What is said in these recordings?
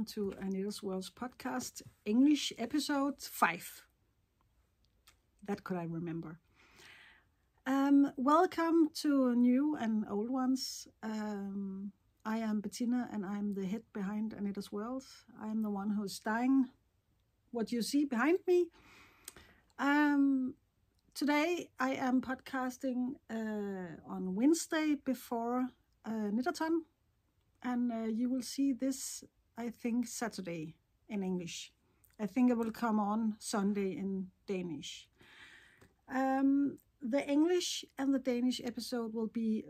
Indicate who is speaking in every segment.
Speaker 1: to Anita's World's podcast, English episode 5. That could I remember. Welcome to new and old ones. I am Bettina and I'm the head behind Anita's World. I'm the one who's dying what you see behind me. Today I am podcasting on Wednesday before Knitathon. And you will see this, I think, Saturday in English. I think it will come on Sunday in Danish. The English and the Danish episode will be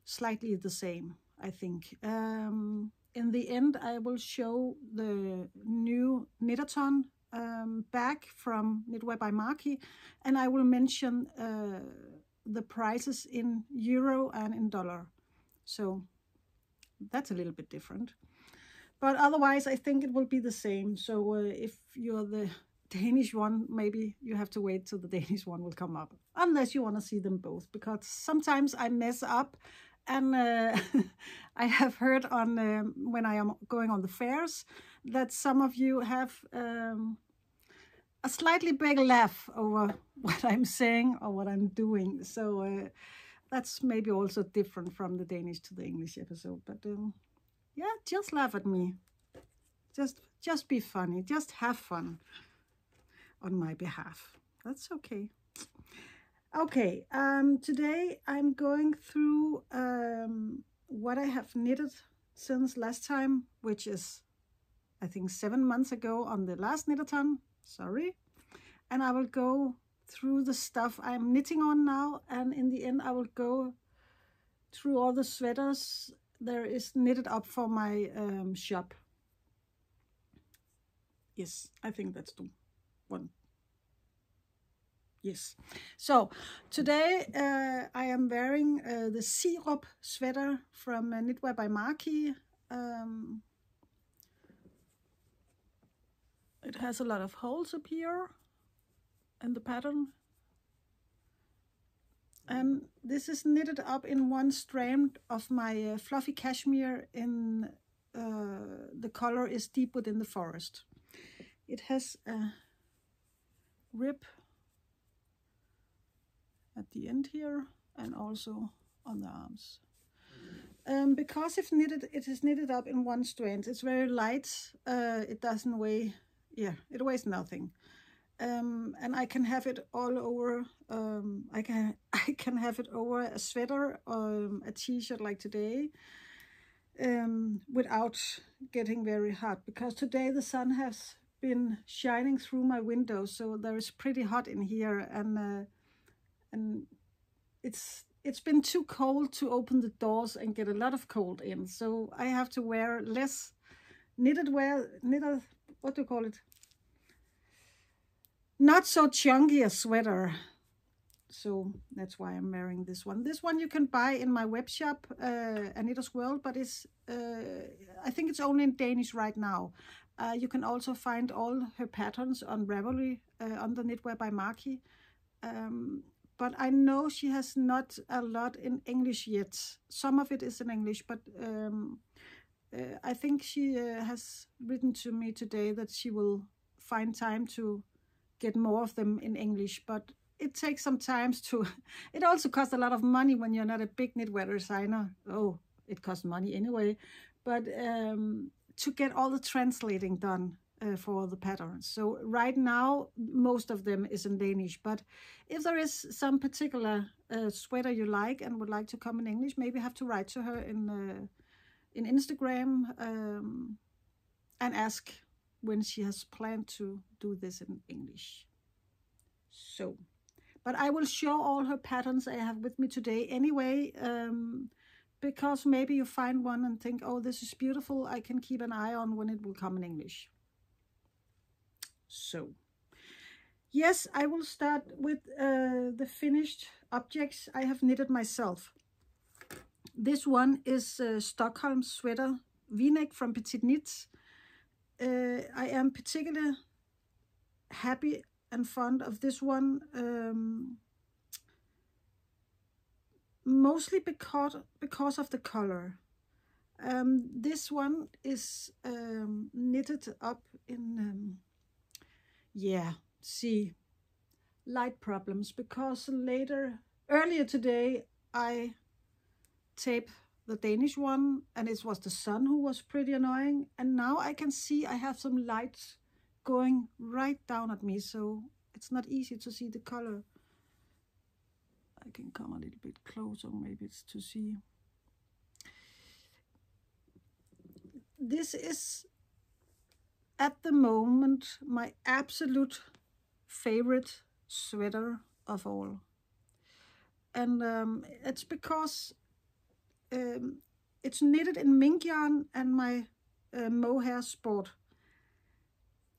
Speaker 1: slightly the same, I think. In the end, I will show the new Knitathon bag from Knitwear by Maki, and I will mention the prices in euro and in dollar. So that's a little bit different, but otherwise I think it will be the same. So if you're the Danish one, maybe you have to wait till the Danish one will come up, unless you want to see them both, because sometimes I mess up. And I have heard on when I am going on the fairs that some of you have a slightly big laugh over what I'm saying or what I'm doing. So that's maybe also different from the Danish to the English episode. But yeah, just laugh at me. Just be funny. Just have fun on my behalf. That's okay. Okay, today I'm going through what I have knitted since last time, which is, I think, 7 months ago on the last Knitathon. Sorry. And I will go through the stuff I'm knitting on now, and in the end I will go through all the sweaters there is knitted up for my shop. Yes, I think that's the one. Yes. So today I am wearing the Sirup sweater from Knitwear by Maki. It has a lot of holes up here in the pattern. And this is knitted up in one strand of my fluffy cashmere in the color is Deep Within the Forest. It has a rib at the end here and also on the arms. Because it is knitted up in one strand, it's very light. It doesn't weigh, it weighs nothing. And I can have it all over. I can have it over a sweater or a t-shirt like today, without getting very hot. Because today the sun has been shining through my window, so there is pretty hot in here, and it's been too cold to open the doors and get a lot of cold in. So I have to wear less what do you call it? Not so chunky a sweater. So that's why I'm wearing this one. This one you can buy in my webshop, Anita's World, but it's I think it's only in Danish right now. You can also find all her patterns on Ravelry under Knitwear by Maki. But I know she has not a lot in English yet. Some of it is in English, but I think she has written to me today that she will find time to get more of them in English, but it takes some time to. It also costs a lot of money when you're not a big knitwear designer. Oh, it costs money anyway, but to get all the translating done for the patterns. So right now, most of them is in Danish, but if there is some particular sweater you like and would like to come in English, maybe have to write to her in Instagram and ask when she has planned to do this in English. So, but I will show all her patterns I have with me today anyway, because maybe you find one and think, oh, this is beautiful, I can keep an eye on when it will come in English. So, yes, I will start with the finished objects I have knitted myself. This one is Stockholm Sweater V-neck from Petiteknit. I am particularly happy and fond of this one, mostly because of the color. This one is knitted up in, light problems, because earlier today, I taped the Danish one, and it was the sun who was pretty annoying. And now I can see I have some light going right down at me, so it's not easy to see the color. I can come a little bit closer, maybe it's to see. This is, at the moment, my absolute favorite sweater of all. And it's because it's knitted in mink yarn and my mohair sport.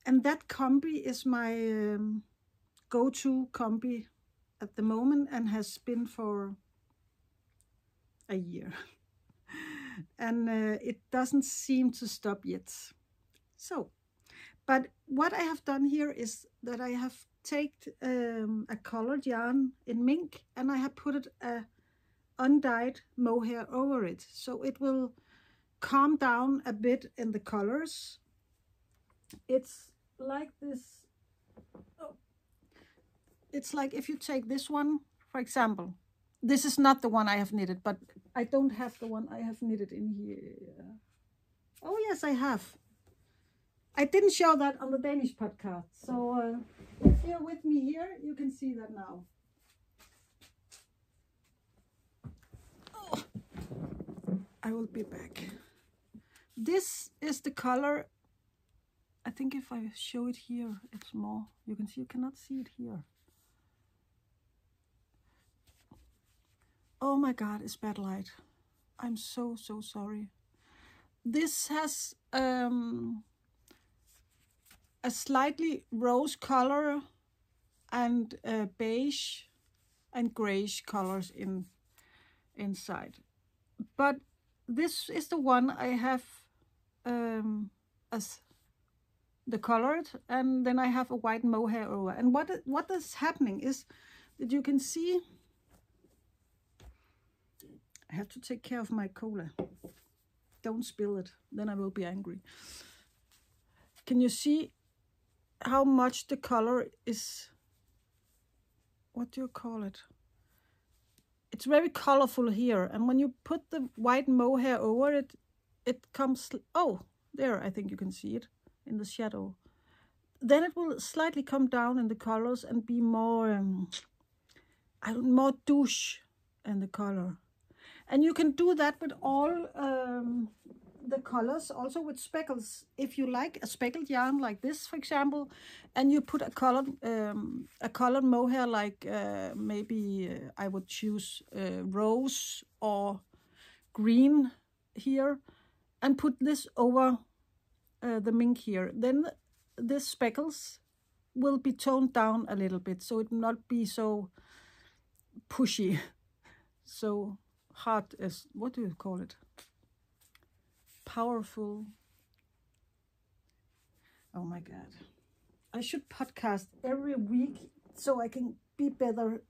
Speaker 1: And that combi is my go-to combi at the moment, and has been for a year. And it doesn't seem to stop yet. So, but what I have done here is that I have taken a colored yarn in mink, and I have put a undyed mohair over it, so it will calm down a bit in the colors. It's like this. Oh. It's like if you take this one, for example. This is not the one I have knitted, but I don't have the one I have knitted in here. Oh yes, I have. I didn't show that on the Danish podcast, so if you're with me here, you can see that now. Oh. I will be back. This is the color. I think if I show it here, it's more. You can see, you cannot see it here. Oh my God, it's bad light. I'm so sorry. This has a slightly rose color and beige and grayish colors inside. But this is the one I have as the colored, and then I have a white mohair over. And what is happening is that you can see. I have to take care of my cola. Don't spill it, then I will be angry. Can you see how much the color is? What do you call it? It's very colorful here, and when you put the white mohair over it, it comes. Oh, there! I think you can see it in the shadow. Then it will slightly come down in the colors and be more, more douche in the color. And you can do that with all the colors, also with speckles. If you like a speckled yarn like this, for example, and you put a colored mohair, like maybe I would choose rose or green here, and put this over the mink here, then the speckles will be toned down a little bit, so it will not be so pushy, so hard as, what do you call it? Powerful. Oh my God. I should podcast every week so I can be better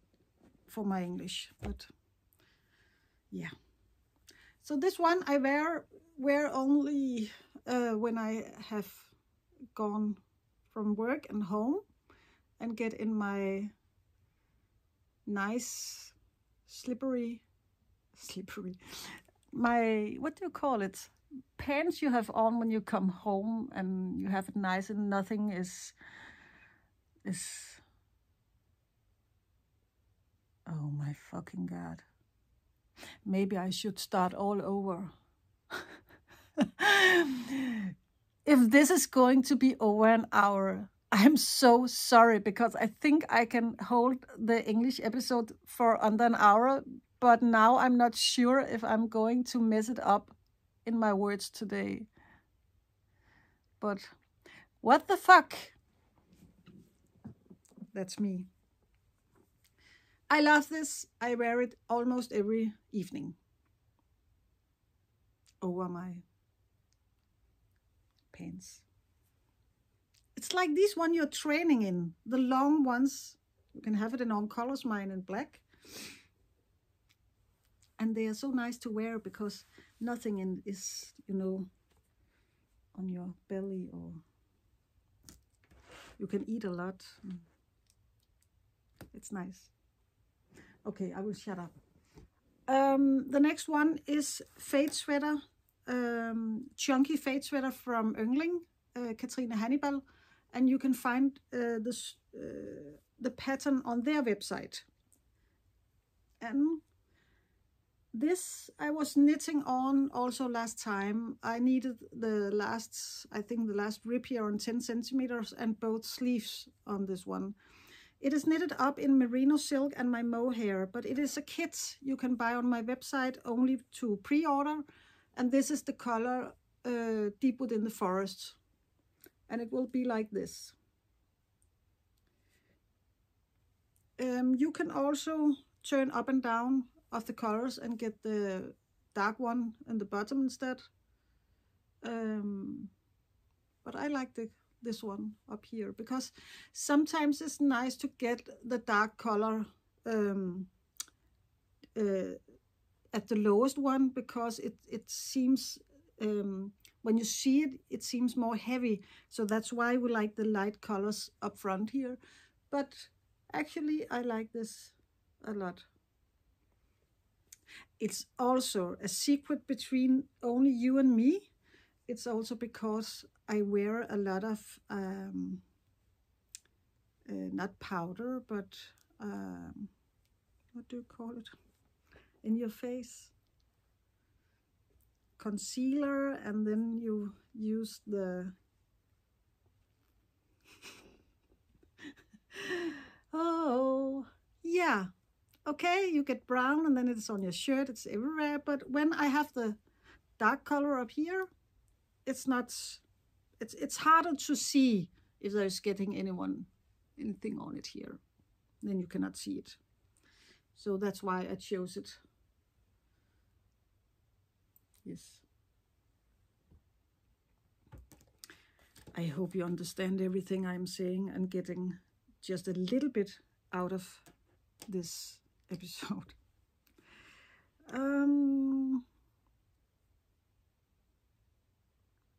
Speaker 1: for my English, but yeah. So this one I wear only when I have gone from work and home and get in my nice slippery, my, what do you call it? Pants you have on when you come home and you have it nice and nothing is oh my fucking God. Maybe I should start all over. If this is going to be over an hour, I'm so sorry, because I think I can hold the English episode for under an hour, but now I'm not sure if I'm going to mess it up in my words today. But what the fuck? That's me. I love this. I wear it almost every evening over my pants. It's like this one you're training in, the long ones. You can have it in all colors, mine in black. And they are so nice to wear because nothing is, you know, on your belly, or you can eat a lot. It's nice. Okay, I will shut up. The next one is fade sweater, chunky fade sweater from Oenling, Katrine Hannibal, and you can find the pattern on their website. And this I was knitting on also last time. I needed the last rib here on 10 centimeters and both sleeves on this one. It is knitted up in merino silk and my mohair, but it is a kit you can buy on my website only to pre-order. And this is the color Deep Within the Forest. And it will be like this. You can also turn up and down of the colors and get the dark one in the bottom instead. But I like this one up here because sometimes it's nice to get the dark color at the lowest one, because it seems when you see it, it seems more heavy. So that's why we like the light colors up front here. But actually I like this a lot. It's also a secret between only you and me. It's also because I wear a lot of, not powder, but what do you call it? In your face. Concealer, and then you use the... Oh, yeah. Okay, you get brown and then it's on your shirt, it's everywhere. But when I have the dark color up here, it's not, it's harder to see if there's getting anything on it here. Then you cannot see it. So that's why I chose it. Yes. I hope you understand everything I'm saying and getting just a little bit out of this episode.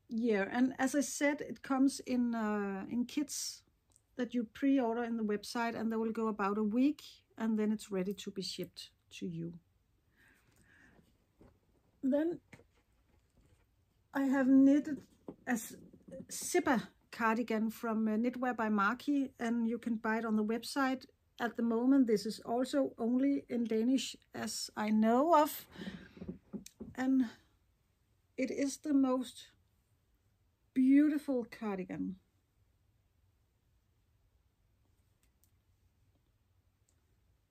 Speaker 1: Yeah, and as I said, it comes in kits that you pre-order in the website, and they will go about a week, and then it's ready to be shipped to you. Then I have knitted a Sibba cardigan from Knitwear by Maki, and you can buy it on the website. At the moment, this is also only in Danish as I know of, and it is the most beautiful cardigan.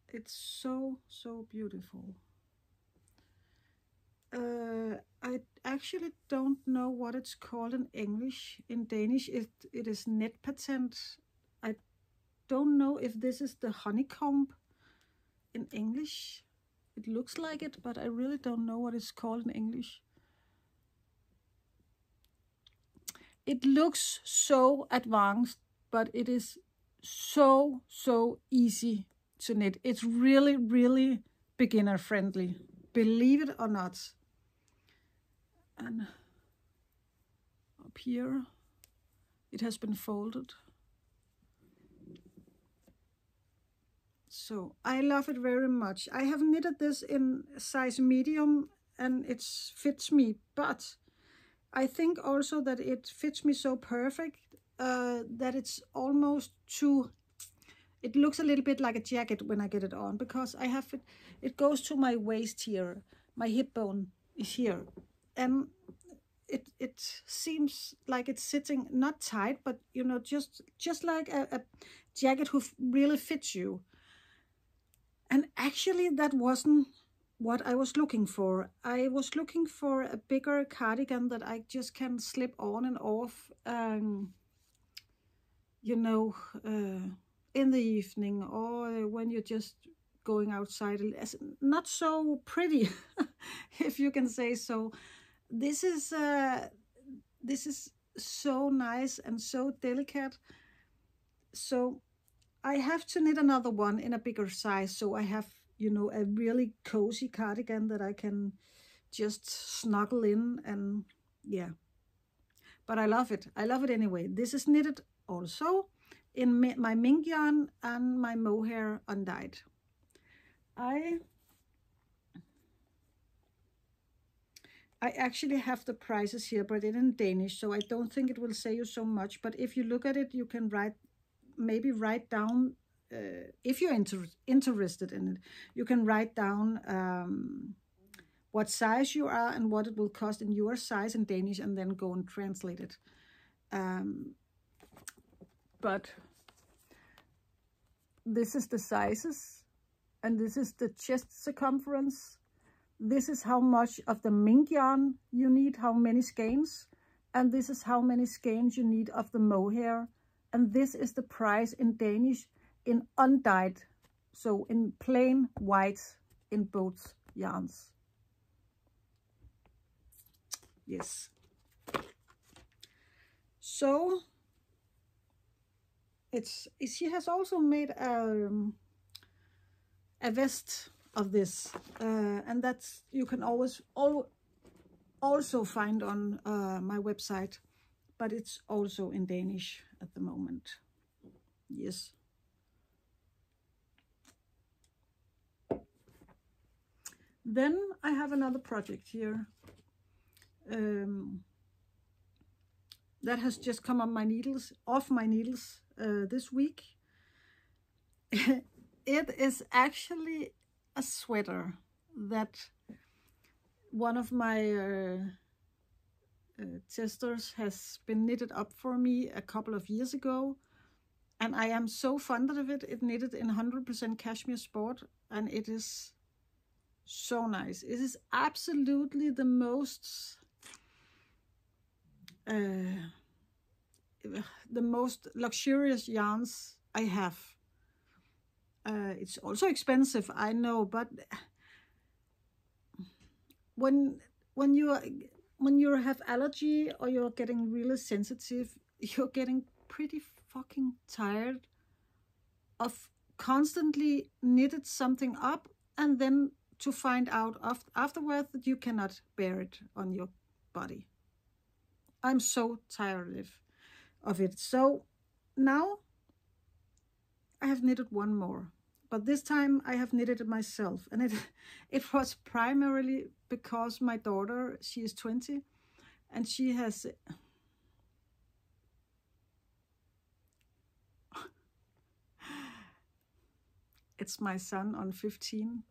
Speaker 1: It's so beautiful. I actually don't know what it's called in English. In Danish, it is net patent. I don't know if this is the honeycomb in English. It looks like it, but I really don't know what it's called in English. It looks so advanced, but it is so easy to knit. It's really beginner friendly, believe it or not. And up here it has been folded. So I love it very much. I have knitted this in size medium and it fits me, but I think also that it fits me so perfect that it's almost too... It looks a little bit like a jacket when I get it on, because I have it goes to my waist here. My hip bone is here. And it seems like it's sitting not tight, but you know, just like a jacket who really fits you. And actually that wasn't what I was looking for. I was looking for a bigger cardigan that I just can slip on and off, you know, in the evening, or when you're just going outside. Not so pretty, if you can say so. This is so nice and so delicate. So I have to knit another one in a bigger size, so I have, you know, a really cozy cardigan that I can just snuggle in, and yeah. But I love it. I love it anyway. This is knitted also in my mink yarn and my mohair undyed. I actually have the prices here, but in Danish, so I don't think it will say you so much. But if you look at it, you can maybe write down, if you're interested in it, you can write down what size you are and what it will cost in your size in Danish, and then go and translate it. But this is the sizes, and this is the chest circumference. This is how much of the mink yarn you need, how many skeins, and this is how many skeins you need of the mohair, and this is the price in Danish in undyed, so in plain white in both yarns. Yes. So she has also made a vest of this, and that's, you can also find on my website, but it's also in Danish at the moment. Yes. Then I have another project here that has just come off my needles this week. It is actually a sweater that one of my testers has been knitted up for me a couple of years ago, and I am so fond of it. It knitted in 100% cashmere sport, and it is so nice. It is absolutely the most luxurious yarns I have. It's also expensive, I know, but when you have allergy or you're getting really sensitive, you're getting pretty fucking tired of constantly knitted something up and then to find out afterwards that you cannot bear it on your body. I'm so tired of it. So now I have knitted one more, but this time I have knitted it myself, and it was primarily because my daughter, she is 20, and she has it's my son on 15.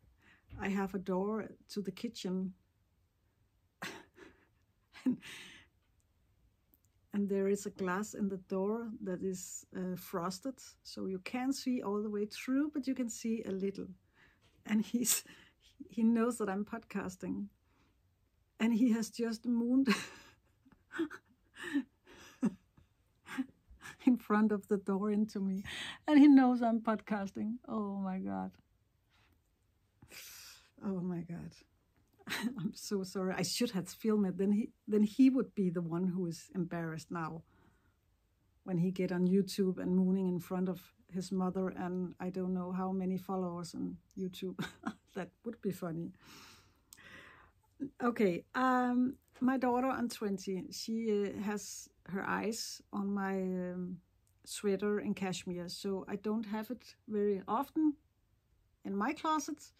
Speaker 1: I have a door to the kitchen and there is a glass in the door that is frosted, so you can't see all the way through, but you can see a little. And he knows that I'm podcasting, and he has just mooned in front of the door into me, and he knows I'm podcasting. Oh my God. Oh my God. I'm so sorry. I should have filmed it. Then he would be the one who is embarrassed now when he get on YouTube and mooning in front of his mother and I don't know how many followers on YouTube. That would be funny. Okay, my daughter on 20, she has her eyes on my sweater in cashmere, so I don't have it very often in my closet.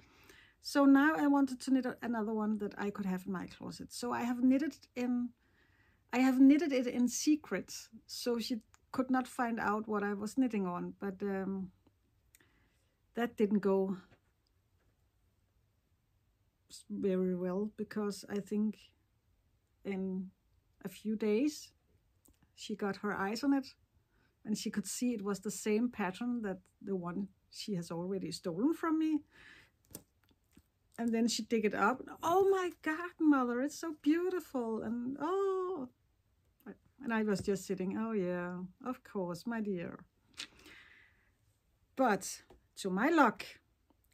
Speaker 1: So now I wanted to knit another one that I could have in my closet. So I have knitted it in secret, so she could not find out what I was knitting on. But that didn't go very well, because I think in a few days she got her eyes on it, and she could see it was the same pattern that the one she has already stolen from me. And then she dig it up. Oh my God, mother, it's so beautiful. And oh, and I was just sitting, oh yeah, of course, my dear. But to my luck,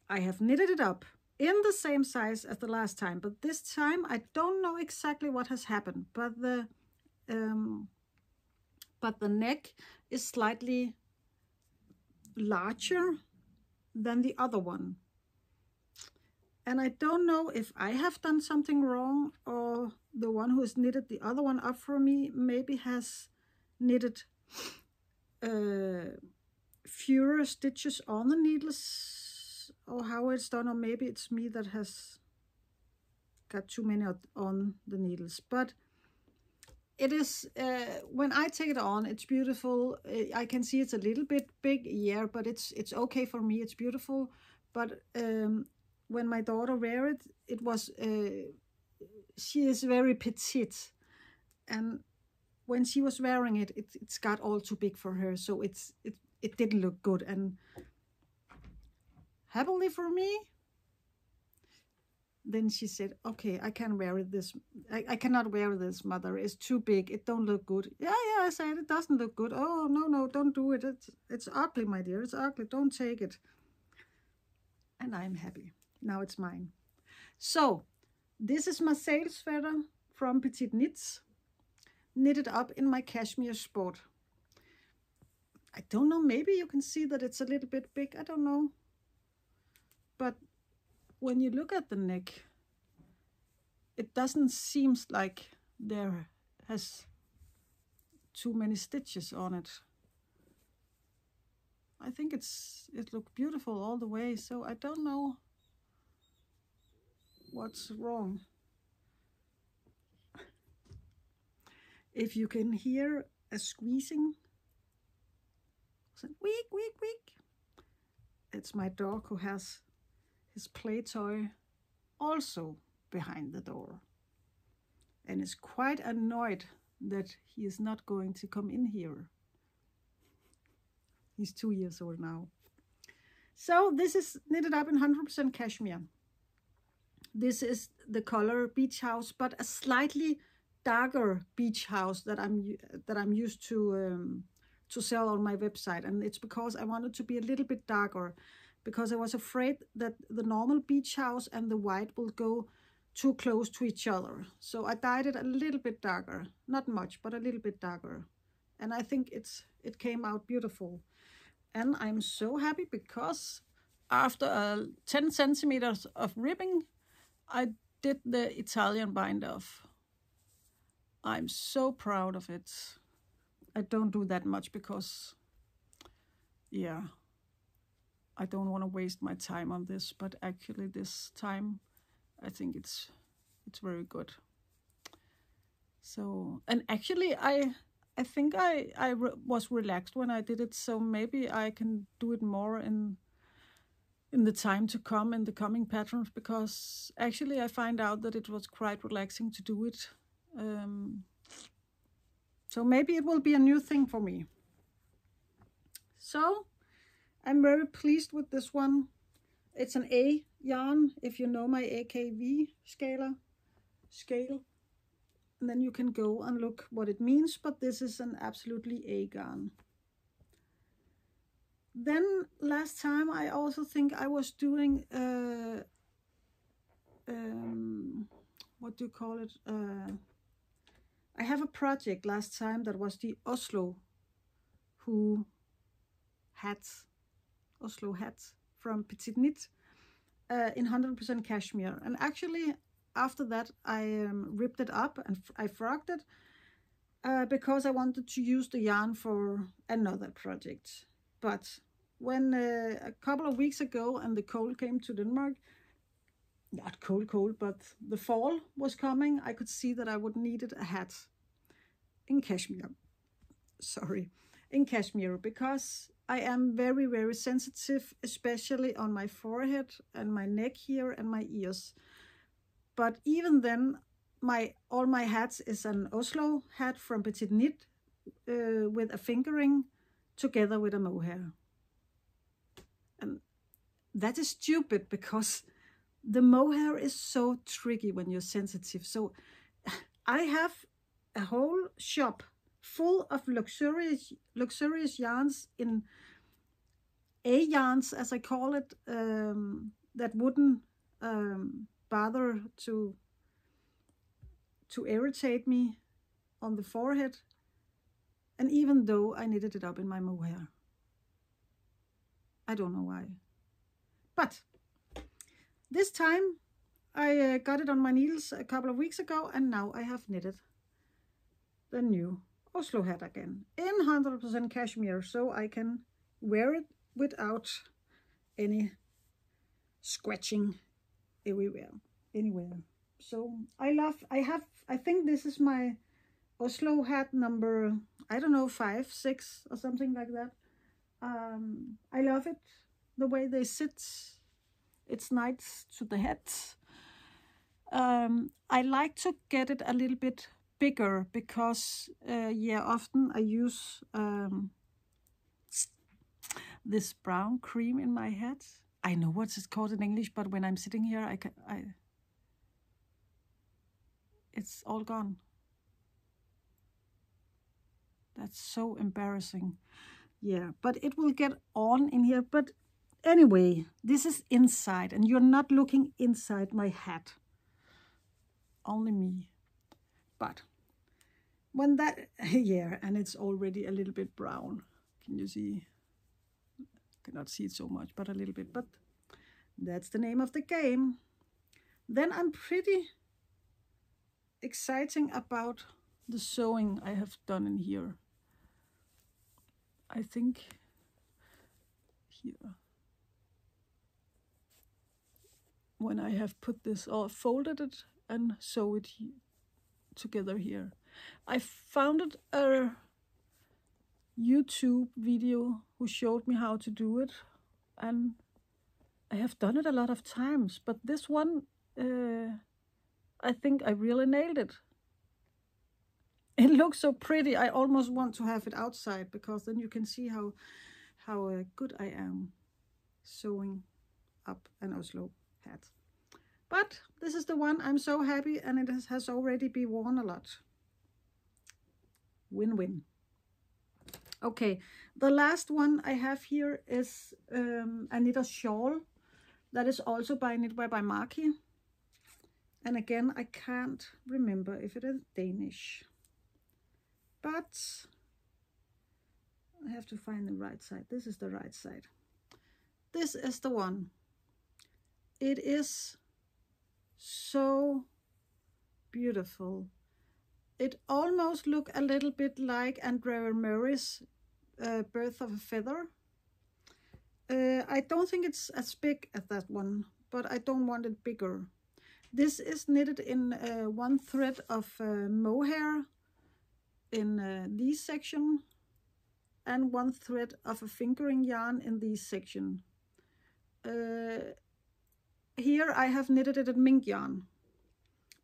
Speaker 1: I have knitted it up in the same size as the last time. But this time, I don't know exactly what has happened. But the neck is slightly larger than the other one. And I don't know if I have done something wrong, or the one who has knitted the other one up for me maybe has knitted fewer stitches on the needles, or how it's done, or maybe it's me that has got too many on the needles. But it is, when I take it on, it's beautiful. I can see it's a little bit big, yeah, but it's okay for me. It's beautiful. But when my daughter wear it, it was, she is very petite, and when she was wearing it, it's got all too big for her, so it didn't look good. And happily for me, then she said, okay, I can wear this. I cannot wear this, mother. It's too big. It don't look good. Yeah, I said, it doesn't look good. Oh, no, don't do it. It's ugly, my dear. It's ugly. Don't take it. And I'm happy. Now it's mine. So, this is Marseille sweater from Petiteknit, knitted up in my cashmere sport. I don't know, maybe you can see that it's a little bit big. I don't know. But when you look at the neck, it doesn't seem like there has too many stitches on it. I think it looked beautiful all the way, so I don't know what's wrong. If you can hear a squeezing, weak, it's my dog who has his play toy also behind the door, and is quite annoyed that he is not going to come in here. He's 2 years old now. So this is knitted up in 100% cashmere. This is the color Beach House, but a slightly darker Beach House that I'm used to sell on my website. And it's because I wanted to be a little bit darker, because I was afraid that the normal Beach House and the white will go too close to each other. So I dyed it a little bit darker, not much, but a little bit darker. And I think it came out beautiful. And I'm so happy because after 10 centimeters of ribbing, I did the Italian bind off. I'm so proud of it. I don't do that much because, yeah, I don't want to waste my time on this, but actually this time I think it's very good. So, and actually I think I was relaxed when I did it, so maybe I can do it more in the time to come, in the coming patterns, because actually I find out that it was quite relaxing to do it. So maybe it will be a new thing for me. So I'm very pleased with this one. It's an A yarn, if you know my AKV scale. And then you can go and look what it means, but this is an absolutely A yarn. Then last time I also think I was doing what do you call it? I have a project last time that was the Oslo hats from Petiteknit in 100% cashmere. And actually after that I ripped it up and I frogged it because I wanted to use the yarn for another project. But when a couple of weeks ago and the cold came to Denmark, not cold, but the fall was coming, I could see that I would needed a hat in cashmere. In cashmere, because I am very, very sensitive, especially on my forehead and my neck here and my ears. But even then, all my hats is an Oslo hat from Petiteknit with a fingering together with a mohair. And that is stupid because the mohair is so tricky when you're sensitive. So I have a whole shop full of luxurious yarns in A yarns, as I call it, that wouldn't bother to irritate me on the forehead. And even though I knitted it up in my mohair, I don't know why. But this time I got it on my needles a couple of weeks ago, and now I have knitted the new Oslo hat again in 100% cashmere, so I can wear it without any scratching anywhere. So I think this is my Oslo hat number, I don't know, 5, 6 or something like that. I love it, the way they sit. It's nice to the head. I like to get it a little bit bigger because, yeah, often I use this brown cream in my head. I know what it's called in English, but when I'm sitting here, it's all gone. That's so embarrassing. Yeah, but it will get on in here. But anyway, this is inside, and you're not looking inside my hat. Only me. But when that, yeah, and it's already a little bit brown. Can you see? Cannot see it so much, but a little bit. But that's the name of the game. Then I'm pretty exciting about the sewing I have done in here. I think here, when I have put this or folded it and sew it together here. I found a YouTube video who showed me how to do it, and I have done it a lot of times, but this one, I think I really nailed it. It looks so pretty. I almost want to have it outside, because then you can see how good I am sewing up an Oslo hat. But this is the one. I'm so happy, and it has already been worn a lot. Win-win. Okay, the last one I have here is a knitted shawl that is also by Knitwear by Maki. And again, I can't remember if it is Danish. But I have to find the right side. This is the right side. This is the one. It is so beautiful. It almost looks a little bit like Andrea Murray's Birth of a Feather. I don't think it's as big as that one, but I don't want it bigger. This is knitted in one thread of mohair in this section, and one thread of a fingering yarn in this section. Here I have knitted it in mink yarn,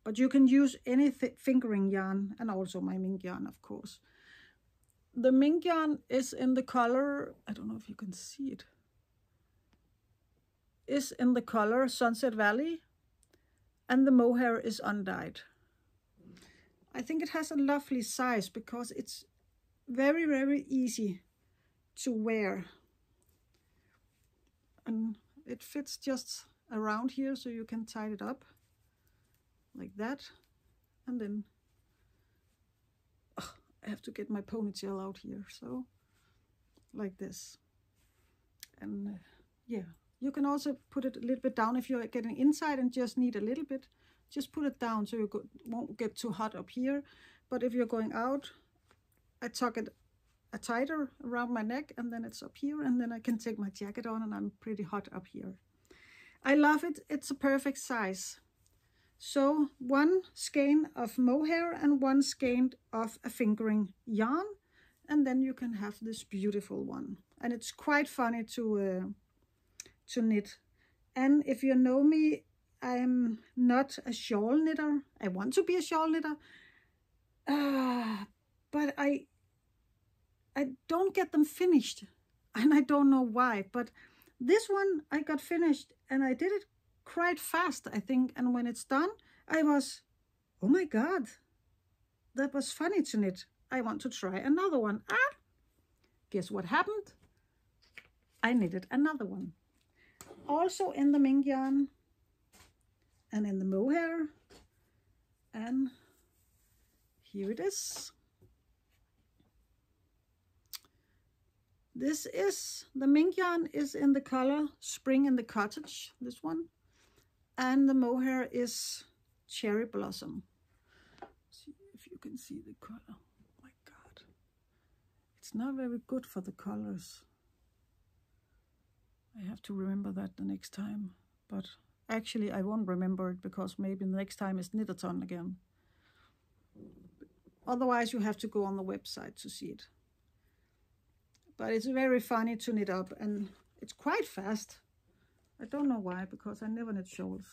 Speaker 1: but you can use any fingering yarn, and also my mink yarn, of course. The mink yarn is in the color, I don't know if you can see it, is in the color Sunset Valley, and the mohair is undyed. I think it has a lovely size because it's very, very easy to wear. And it fits just around here, so you can tie it up like that. And then, I have to get my ponytail out here, so like this. And yeah, you can also put it a little bit down if you're getting inside and just need a little bit. Just put it down so you won't get too hot up here. But if you're going out, I tuck it tighter around my neck, and then it's up here, and then I can take my jacket on, and I'm pretty hot up here. I love it. It's a perfect size. So one skein of mohair and one skein of a fingering yarn, and then you can have this beautiful one. And it's quite funny to knit. And if you know me, I'm not a shawl knitter. I want to be a shawl knitter, but I don't get them finished, and I don't know why. But this one I got finished, and I did it quite fast, I think. And when it's done, I was, oh my God, that was funny to knit. I want to try another one. Guess what happened? I knitted another one. Also in the mink yarn and in the mohair. And here it is. The mink yarn is in the color Spring in the Cottage, this one. and the mohair is cherry blossom. See if you can see the color. Oh my God, it's not very good for the colors. I have to remember that the next time, but actually I won't remember it because maybe the next time is Knitathon again. Otherwise you have to go on the website to see it. But it's very funny to knit up, and it's quite fast. I don't know why, because I never knit shawls.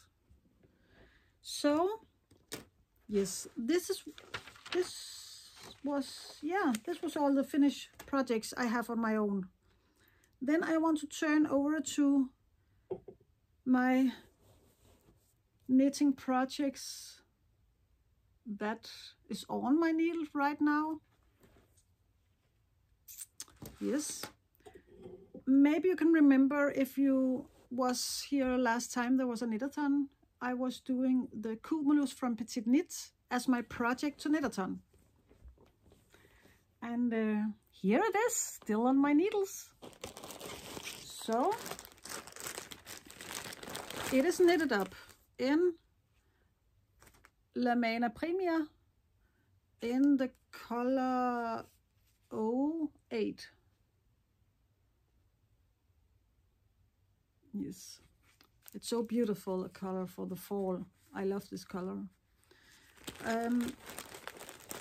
Speaker 1: So yes, this was all the finished projects I have on my own. Then I want to turn over to my knitting projects that is on my needle right now. Yes, maybe you can remember, if you was here last time there was a knitathon, I was doing the Kumulus from Petiteknit as my project to Knitathon. And here it is, still on my needles. So it is knitted up in La Mana Premia in the color 08. Yes, it's so beautiful, a color for the fall. I love this color.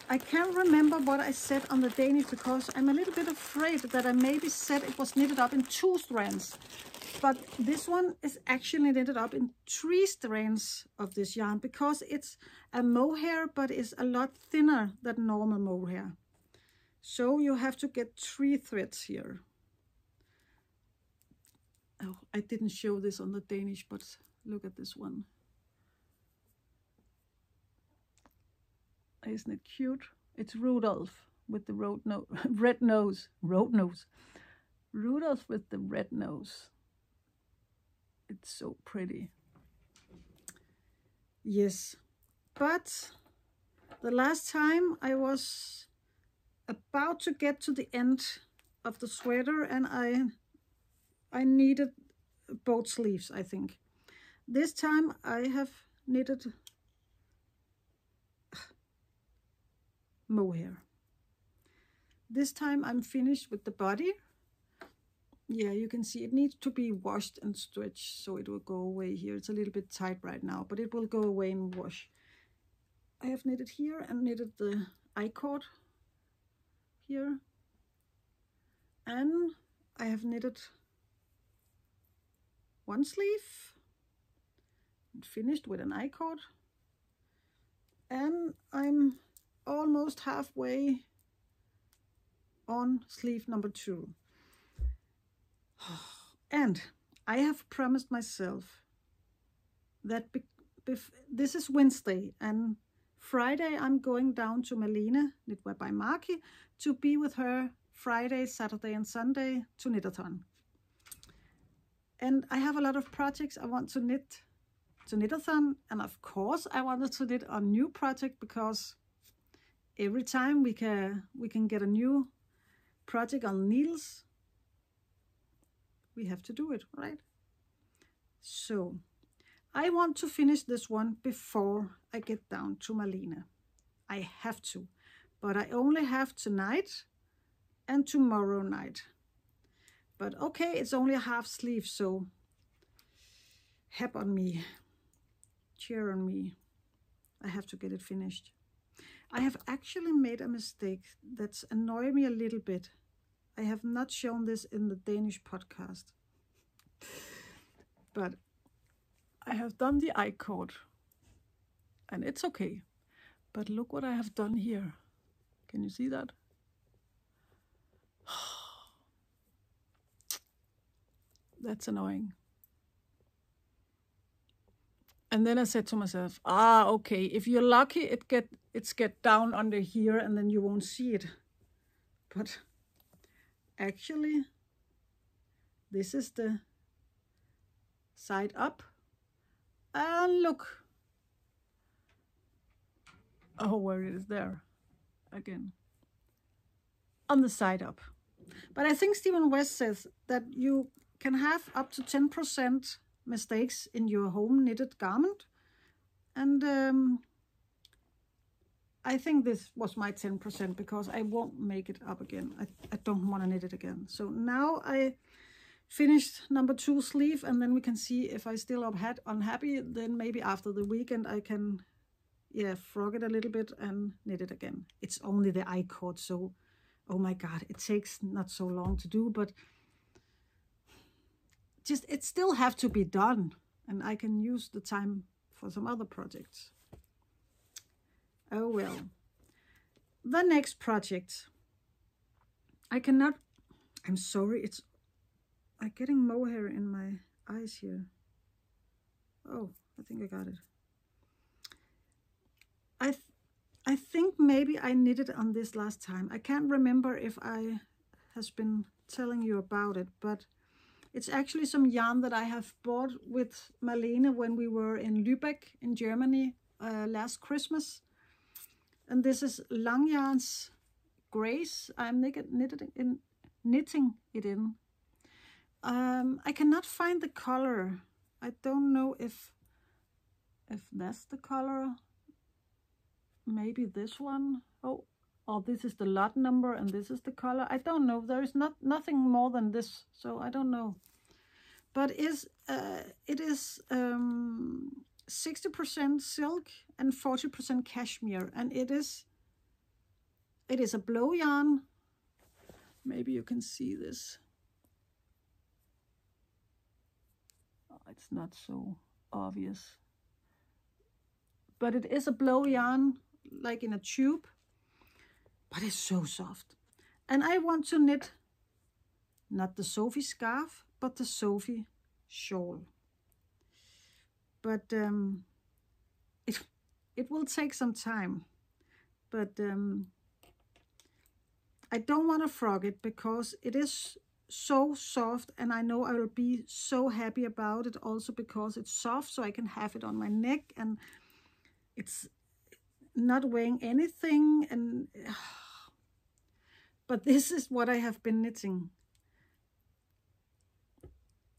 Speaker 1: I can't remember what I said on the Danish, because I'm a little bit afraid that I maybe said it was knitted up in 2 strands. But this one is actually knitted up in 3 strands of this yarn, because it's a mohair, but it's a lot thinner than normal mohair. So you have to get 3 threads here. Oh, I didn't show this on the Danish, but look at this one. Isn't it cute? It's Rudolph with the red nose. Rudolph with the red nose. It's so pretty. Yes, but the last time I was about to get to the end of the sweater, and I needed both sleeves, I think. This time I have knitted mohair. This time I'm finished with the body. Yeah, you can see it needs to be washed and stretched, so it will go away here. It's a little bit tight right now, but it will go away in wash. I have knitted here and knitted the I-cord here. And I have knitted one sleeve and finished with an I-cord. And I'm almost halfway on sleeve number 2. And I have promised myself that this is Wednesday, and Friday I'm going down to Malene, Knitwear by Maki, to be with her Friday, Saturday and Sunday to Knitathon. And I have a lot of projects I want to knit to Knitathon, and of course I wanted to knit a new project, because every time we can get a new project on needles, we have to do it, right? So I want to finish this one before I get down to Malene. I have to, but I only have tonight and tomorrow night. But okay, it's only a half sleeve, so help on me, cheer on me. I have to get it finished. I have actually made a mistake that's annoyed me a little bit. I have not shown this in the Danish podcast, but I have done the I-cord, and it's okay. But look what I have done here. Can you see that? That's annoying. And then I said to myself, okay, if you're lucky, it's get down under here and then you won't see it. But actually, this is the side up. And look. Oh, where it is there again. On the side up. But I think Stephen West says that you can have up to 10% mistakes in your home knitted garment. And I think this was my 10% because I won't make it up again. I don't want to knit it again. So now I finished number 2 sleeve, and then we can see if I still unhappy. Then maybe after the weekend I can, yeah, frog it a little bit and knit it again. It's only the I-cord, so oh my god, it takes not so long to do, but just it still have to be done, and I can use the time for some other projects. Oh well. The next project. I'm sorry, I'm getting mohair in my eyes here. Oh, I think I got it. I think maybe I knitted on this last time. I can't remember if I has been telling you about it, but it's actually some yarn that I have bought with Marlene when we were in Lübeck in Germany last Christmas. And this is Long Yarn's Grace. I'm knitting it in. I cannot find the color. I don't know if that's the color. Maybe this one. Oh, this is the lot number and this is the color. I don't know. There is nothing more than this, so I don't know. But it is 60% silk and 40% cashmere, and it is a blow yarn. Maybe you can see this. Oh, it's not so obvious, but it is a blow yarn, like in a tube, but it's so soft. And I want to knit not the Sophie scarf, but the Sophie shawl. But it will take some time. But I don't want to frog it because it is so soft, and I know I will be so happy about it also because it's soft, so I can have it on my neck, and it's not weighing anything. And but this is what I have been knitting,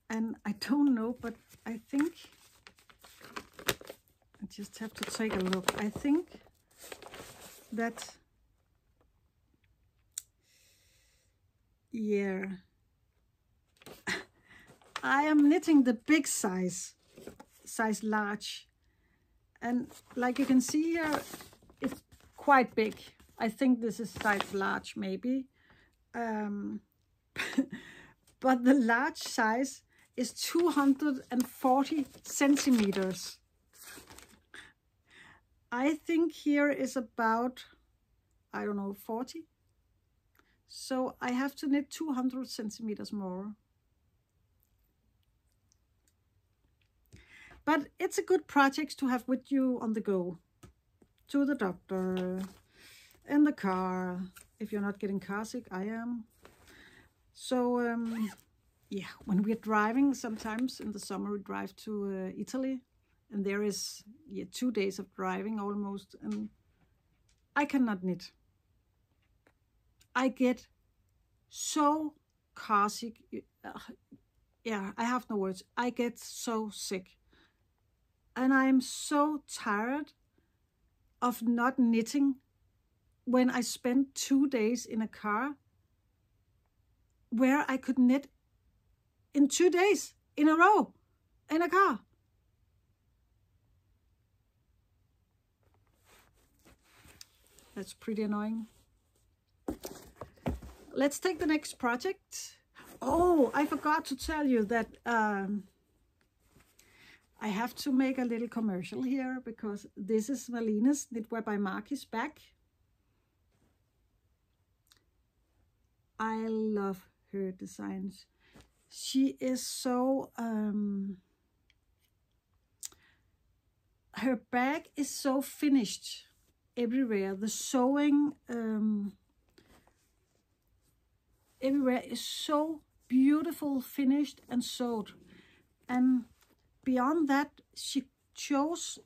Speaker 1: and I don't know, but I think I just have to take a look. I think that, yeah, I am knitting the big size large, and like you can see here, it's quite big. I think this is size large maybe, but the large size is 240 centimeters. I think here is about, I don't know, 40. So I have to knit 200 centimeters more. But it's a good project to have with you on the go. To the doctor, in the car, if you're not getting car sick, I am. So, yeah, when we're driving, sometimes in the summer we drive to Italy. And there is 2 days of driving almost, and I cannot knit. I get so car sick. Yeah, I have no words. I get so sick. And I'm so tired of not knitting when I spend 2 days in a car where I could knit in 2 days in a row in a car. That's pretty annoying. Let's take the next project. Oh, I forgot to tell you that I have to make a little commercial here because this is Marlene's Knitwear by Maki's bag. I love her designs. She is so... her bag is so finished everywhere. The sewing everywhere is so beautiful, finished and sewed. And beyond that, she chose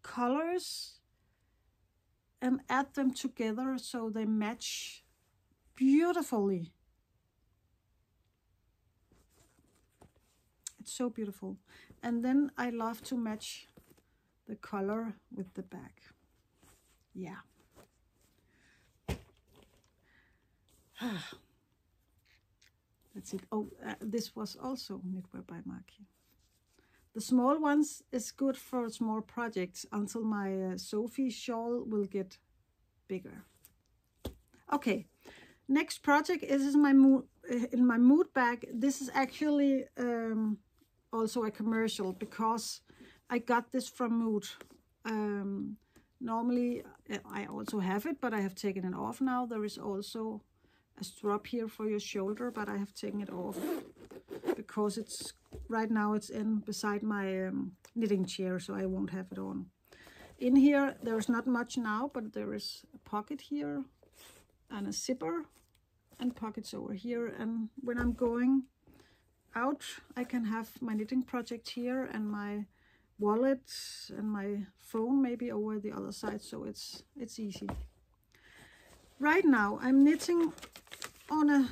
Speaker 1: colors and add them together so they match beautifully. It's so beautiful. And then I love to match the color with the back. Yeah. That's it. Oh, this was also Knitwear by Maki. The small ones is good for small projects until my Sophie shawl will get bigger. Okay, next project is my mood, in my mood bag. This is actually also a commercial because I got this from Mood. Normally I also have it, but I have taken it off now. There is also a strap here for your shoulder, but I have taken it off because it's right now it's in beside my knitting chair, so I won't have it on. In here there's not much now, but there is a pocket here and a zipper and pockets over here, and when I'm going out I can have my knitting project here and my wallet and my phone maybe over the other side, so it's easy. Right now I'm knitting on a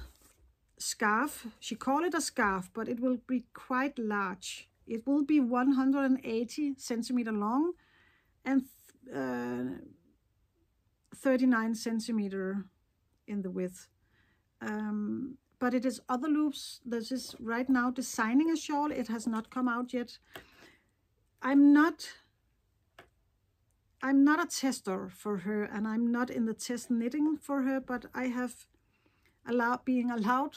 Speaker 1: scarf. She called it a scarf, but it will be quite large. It will be 180 centimeter long and 39 centimeter in the width. But it is Otherloops. This is right now designing a shawl. It has not come out yet. I'm not a tester for her, and I'm not in the test knitting for her, but I have being allowed,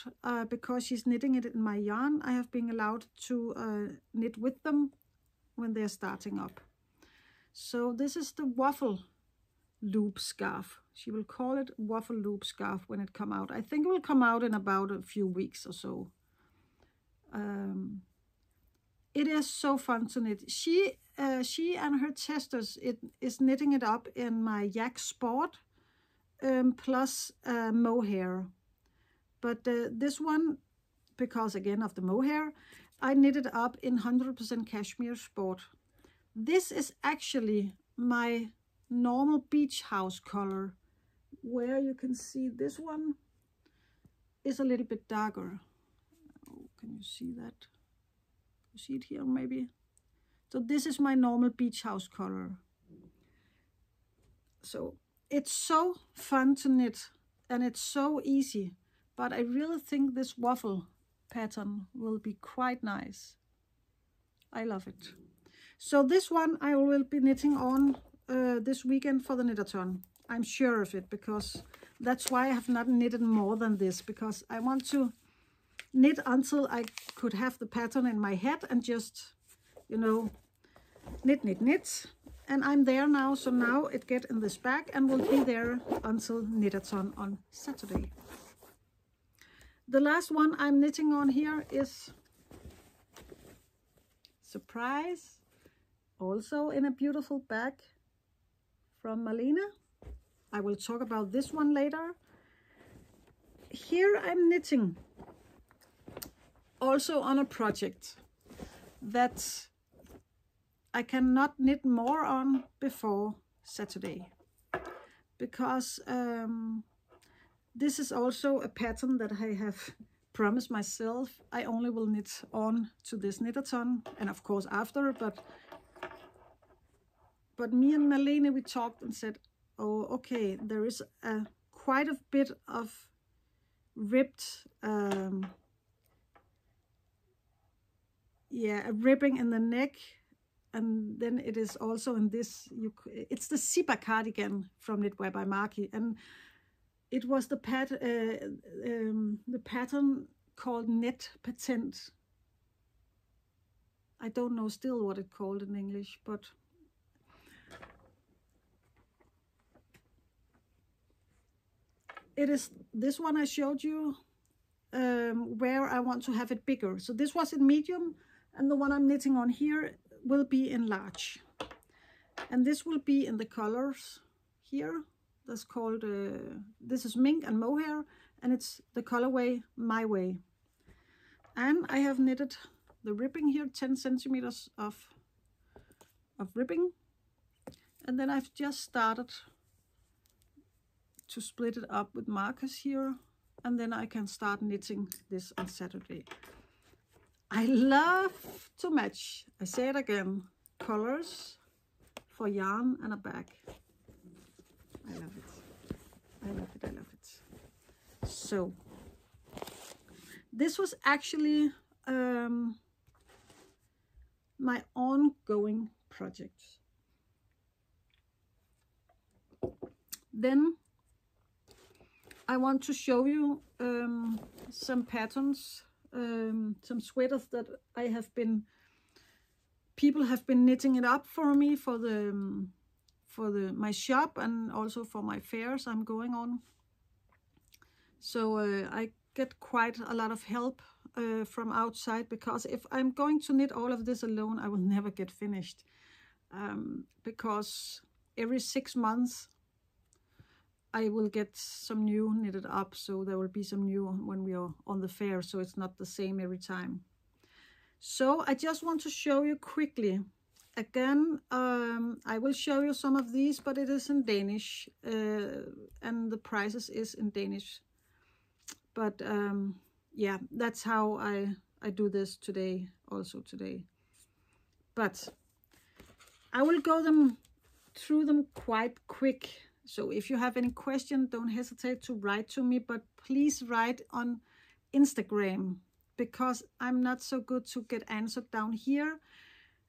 Speaker 1: because she's knitting it in my yarn, I have been allowed to knit with them when they're starting up. So this is the Waffle loop scarf. She will call it Waffle loop scarf when it come out. I think it will come out in about a few weeks or so. It is so fun to knit. She and her testers is knitting it up in my Yak Sport plus mohair. But this one, because again of the mohair, I knitted up in 100% cashmere sport. This is actually my normal beach house color, where you can see this one is a little bit darker. Oh, can you see that? You see it here maybe? So this is my normal beach house color. So it's so fun to knit and it's so easy. But I really think this waffle pattern will be quite nice. I love it. So this one I will be knitting on this weekend for the Knitathon. I'm sure of it, because that's why I have not knitted more than this, because I want to knit until I could have the pattern in my head and just, you know, knit. And I'm there now, so now it get in this bag and will be there until Knitathon on Saturday. The last one I'm knitting on here is, surprise, also in a beautiful bag from Malene. I will talk about this one later. Here I'm knitting also on a project that I cannot knit more on before Saturday, because this is also a pattern that I have promised myself I only will knit on to this Knitathon, and of course after, but me and Malene, we talked and said, oh, okay, there is quite a bit of ripped, a ribbing in the neck, and then it is also in this, it's the Sibba cardigan from Knitwear by Maki, and it was the pattern called Net Patent. I don't know still what it's called in English, but it is this one I showed you, where I want to have it bigger. So this was in medium, and the one I'm knitting on here will be in large. And this will be in the colors here. That's called, this is mink and mohair, and it's the colorway My Way. And I have knitted the ribbing here, 10 centimeters of ribbing. And then I've just started to split it up with markers here, and then I can start knitting this on Saturday. I love to match, I say it again, colors for yarn and a bag. I love it. I love it. I love it. So this was actually my ongoing project. Then I want to show you some patterns, some sweaters that people have been knitting it up for me for my shop and also for my fairs I'm going on. So I get quite a lot of help from outside, because if I'm going to knit all of this alone, I will never get finished, because every 6 months I will get some new knitted up, so there will be some new when we are on the fair, so it's not the same every time. So I just want to show you quickly again. I will show you some of these, but it is in Danish, and the prices is in Danish. But yeah, that's how I do this today, also today. But I will go through them quite quick. So if you have any question, don't hesitate to write to me, but please write on Instagram, because I'm not so good to get answered down here.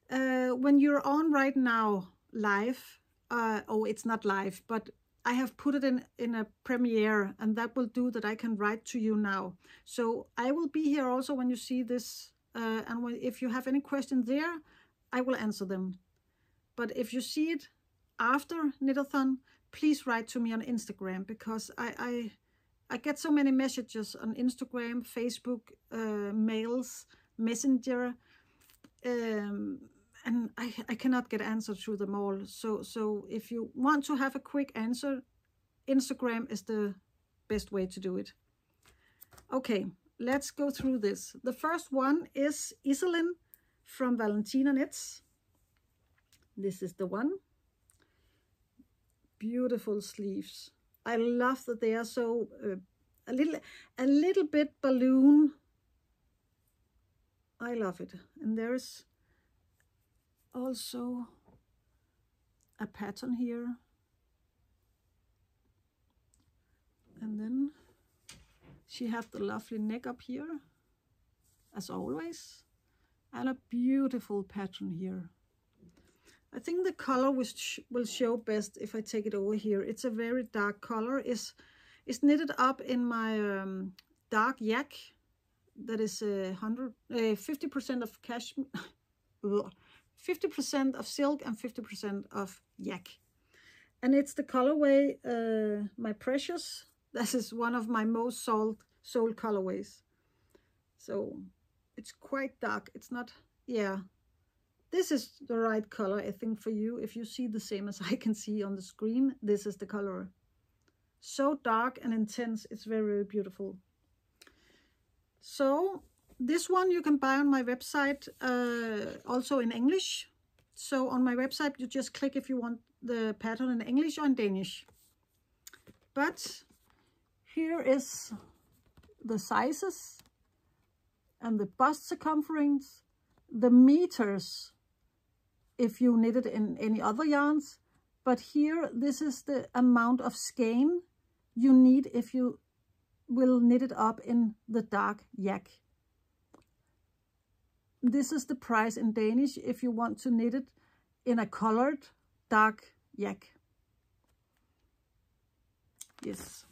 Speaker 1: When you're on right now live, oh, it's not live, but I have put it in a premiere, and that will do that I can write to you now. So I will be here also when you see this, and if you have any questions there, I will answer them. But if you see it after Knitathon, please write to me on Instagram, because I get so many messages on Instagram, Facebook, mails, Messenger, and I cannot get answers to them all. So if you want to have a quick answer, Instagram is the best way to do it. Okay, let's go through this. The first one is Iselin from Valentina Knits. This is the one. Beautiful sleeves. I love that they are so a little bit balloon. I love it. And there is also a pattern here, and then she has the lovely neck up here as always, and a beautiful pattern here. I think the color will show best if I take it over here. It's a very dark color. It's knitted up in my dark yak. That is 50% of cashmere, 50% of silk and 50% of yak. And it's the colorway My Precious. This is one of my most sold colorways. So it's quite dark. It's not, yeah. This is the right color, I think, for you. If you see the same as I can see on the screen, this is the color. So dark and intense. It's very, very beautiful. So this one you can buy on my website, also in English. So on my website, you just click if you want the pattern in English or in Danish. But here is the sizes and the bust circumference, the meters if you knit it in any other yarns. But here, this is the amount of skein you need if you will knit it up in the dark yak. This is the price in Danish if you want to knit it in a colored dark yak. Yes.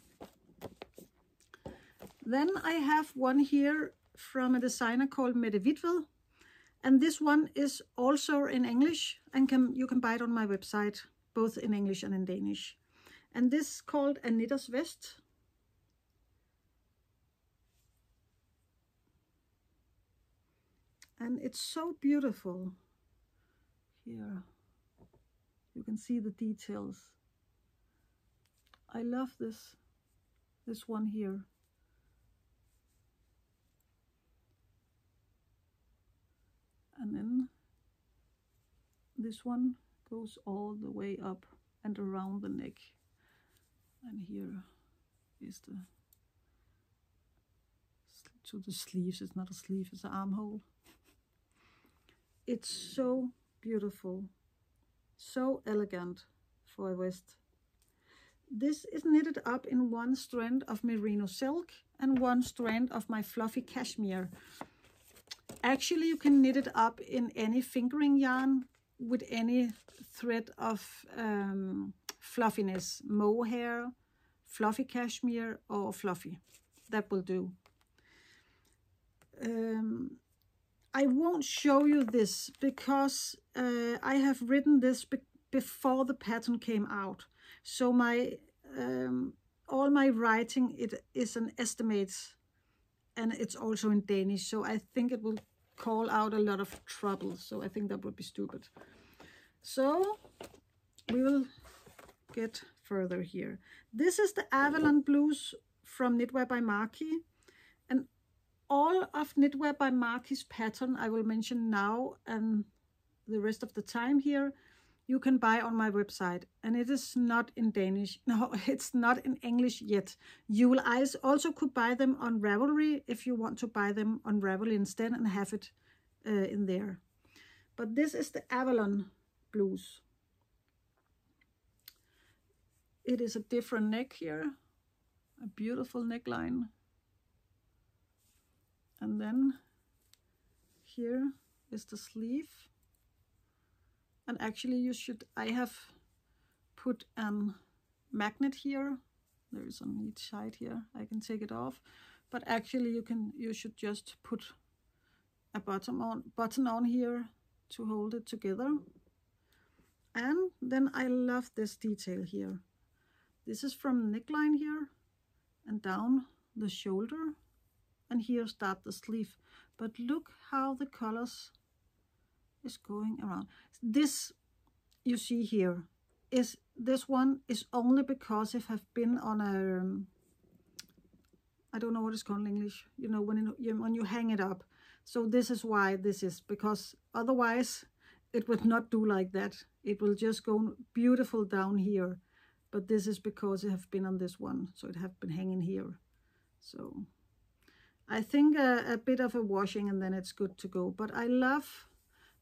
Speaker 1: Then I have one here from a designer called Mette Wittwed. And this one is also in English, and you can buy it on my website, both in English and in Danish. And this is called A Knitter's Vest. And it's so beautiful. Here, you can see the details. I love this one here. And then this one goes all the way up and around the neck. And here is the to the sleeves. It's not a sleeve, it's an armhole. It's so beautiful, so elegant for a vest. This is knitted up in one strand of merino silk and one strand of my fluffy cashmere. Actually, you can knit it up in any fingering yarn with any thread of fluffiness, mohair, fluffy cashmere, or fluffy. That will do. I won't show you this because I have written this before the pattern came out. So my all my writing, it is an estimate, and it's also in Danish. So I think it will call out a lot of trouble. So I think that would be stupid. So we will get further here. This is the Avalon Blues from Knitwear by Maki. And all of Knitwear by Maki's pattern I will mention now, and the rest of the time here you can buy on my website. And it is not in Danish. No, it's not in English yet. You will also could buy them on Ravelry if you want to buy them on Ravelry instead and have it in there. But this is the Avalon Blues. It is a different neck here, a beautiful neckline. And then here is the sleeve. And actually I have put a magnet here. There is on each side here. I can take it off. But actually you should just put a button on here to hold it together. And then I love this detail here. This is from neckline here and down the shoulder. And here start the sleeve. But look how the colors is going around. This you see here is this one is only because it have been on a I don't know what it's called in English. You know, when you hang it up. So this is why this is, because otherwise it would not do like that. It will just go beautiful down here. But this is because it have been on this one, so it have been hanging here. So I think a bit of a washing and then it's good to go. But I love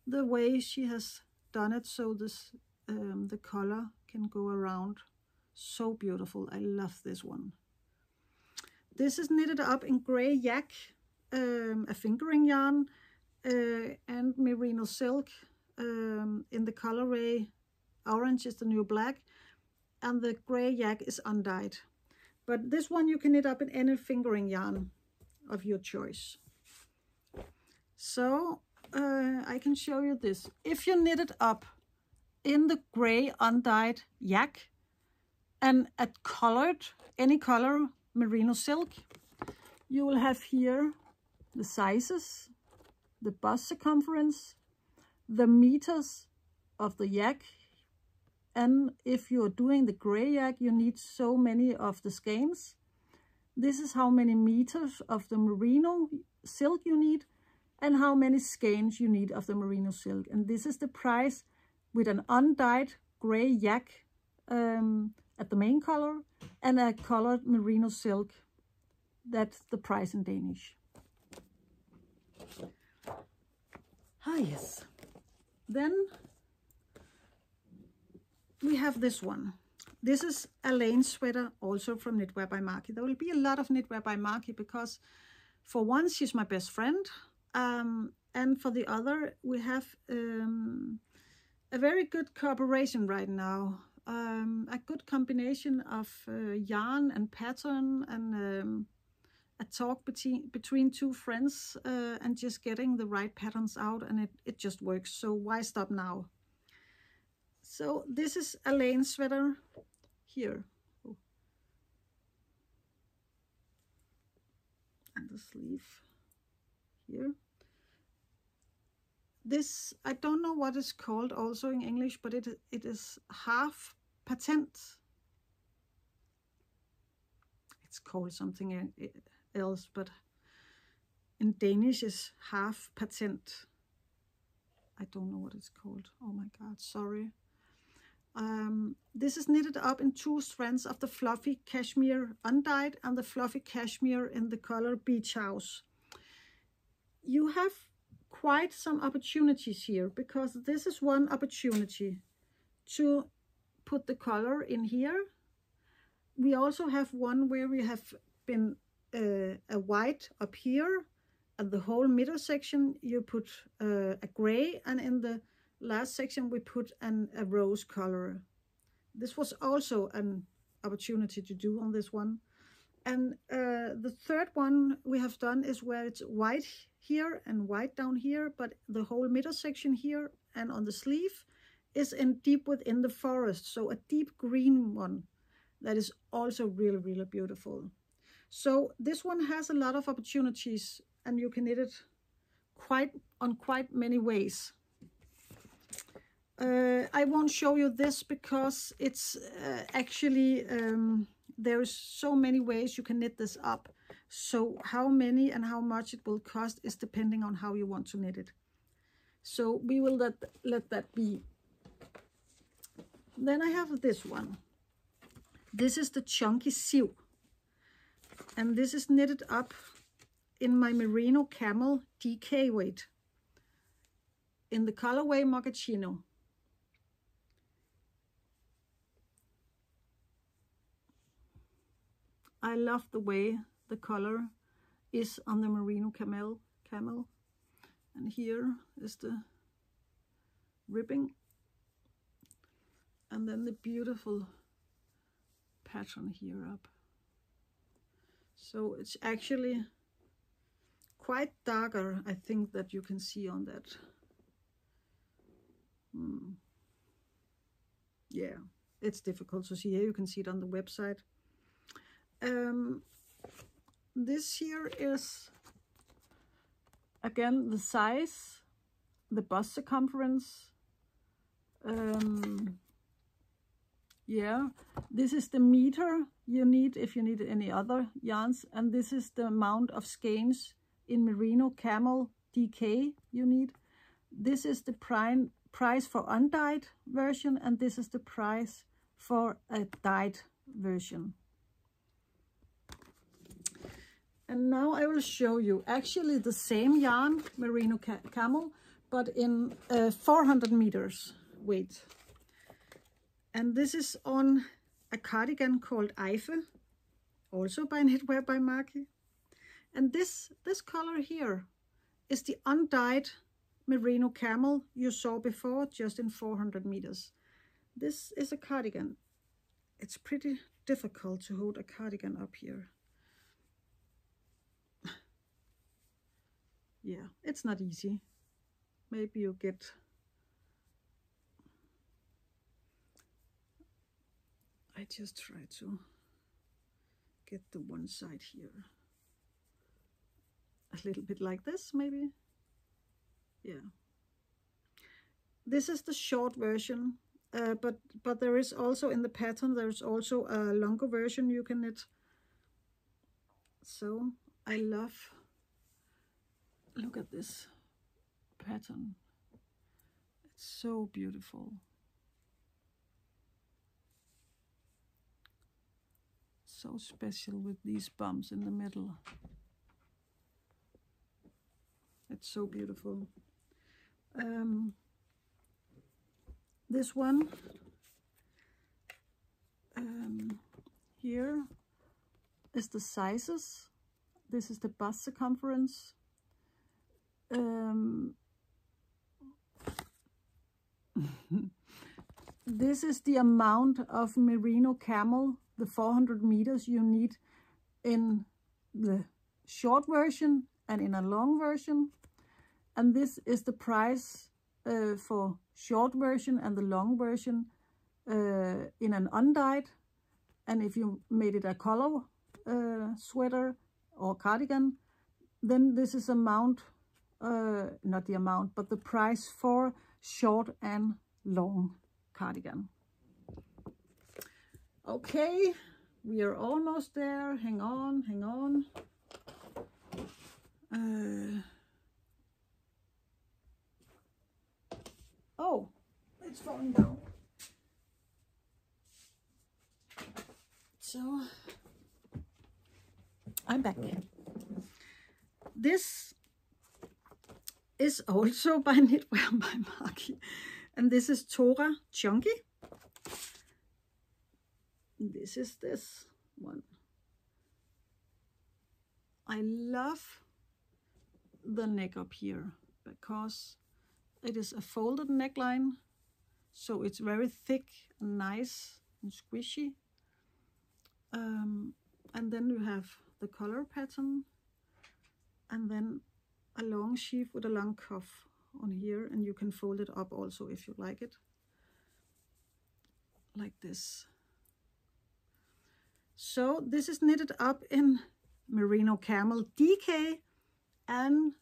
Speaker 1: the way she has done it, so this the color can go around. So beautiful. I love this one. This is knitted up in gray yak, a fingering yarn, and merino silk in the colorway orange is the new black, and the gray yak is undyed. But this one you can knit up in any fingering yarn of your choice. So I can show you this. If you knit it up in the gray undyed yak and a colored, any color merino silk, you will have here the sizes, the bust circumference, the meters of the yak. And if you're doing the gray yak, you need so many of the skeins. This is how many meters of the merino silk you need and how many skeins you need of the merino silk. And this is the price with an undyed gray yak at the main color and a colored merino silk. That's the price in Danish. Ah, yes. Then we have this one. This is Alle sweater, also from Knitwear by Maki. There will be a lot of Knitwear by Maki because for one, she's my best friend. And for the other, we have a very good cooperation right now. A good combination of yarn and pattern and a talk between two friends and just getting the right patterns out, and it just works. So why stop now? So this is Alle sweater here. Oh. And the sleeve here. This, I don't know what it's called also in English, but it is half patent. It's called something else, but in Danish is half patent. I don't know what it's called. Oh my God, sorry. This is knitted up in two strands of the fluffy cashmere undyed and the fluffy cashmere in the color Beach House. you have quite some opportunities here, because this is one opportunity to put the color in here. We also have one where we have been a white up here, and the whole middle section you put a gray, and in the last section we put a rose color. This was also an opportunity to do on this one. And the third one we have done is where it's white here and white down here, but the whole middle section here and on the sleeve is in deep within the forest, so a deep green one that is also really, really beautiful. So this one has a lot of opportunities, and you can knit it quite many ways. I won't show you this because it's actually there's so many ways you can knit this up. So how many and how much it will cost is depending on how you want to knit it. So we will let that be. Then I have this one. This is the chunky Sirup, and this is knitted up in my merino camel DK weight in the colorway mochaccino. I love the way the color is on the merino camel, and here is the ribbing, and then the beautiful pattern here up. So it's actually quite darker, I think, that you can see on that. Yeah, it's difficult to see here. You can see it on the website. This here is again the size, the bust circumference. Yeah, this is the meter you need if you need any other yarns, and this is the amount of skeins in merino camel DK you need. This is the price for undyed version, and this is the price for a dyed version. And now I will show you actually the same yarn, merino camel, but in 400 meters weight. And this is on a cardigan called Ikke, also by Knitwear by Maki. And this color here is the undyed merino camel you saw before, just in 400 meters. This is a cardigan. It's pretty difficult to hold a cardigan up here. Yeah, it's not easy. Maybe you get... I just try to get the one side here a little bit like this, maybe. Yeah. This is the short version, but there is also in the pattern, there's also a longer version you can knit. So I love, look at this pattern. It's so beautiful. So special with these bumps in the middle. It's so beautiful. This one here is the sizes. This is the bust circumference. This is the amount of merino camel, the 400 meters you need in the short version and in a long version. And this is the price for short version and the long version in an undyed. And if you made it a color sweater or cardigan, then this is amount, not the amount, but the price for short and long cardigan. Okay, we are almost there. Hang on, hang on. Oh, it's falling down. So, I'm back. This is also by Knitwear by Maki. And this is Tora Chunky. This is this one. I love the neck up here because it is a folded neckline, so it's very thick and nice and squishy. And then you have the collar pattern, and then a long sheaf with a long cuff on here, and you can fold it up also if you like it, like this. So this is knitted up in merino camel DK, and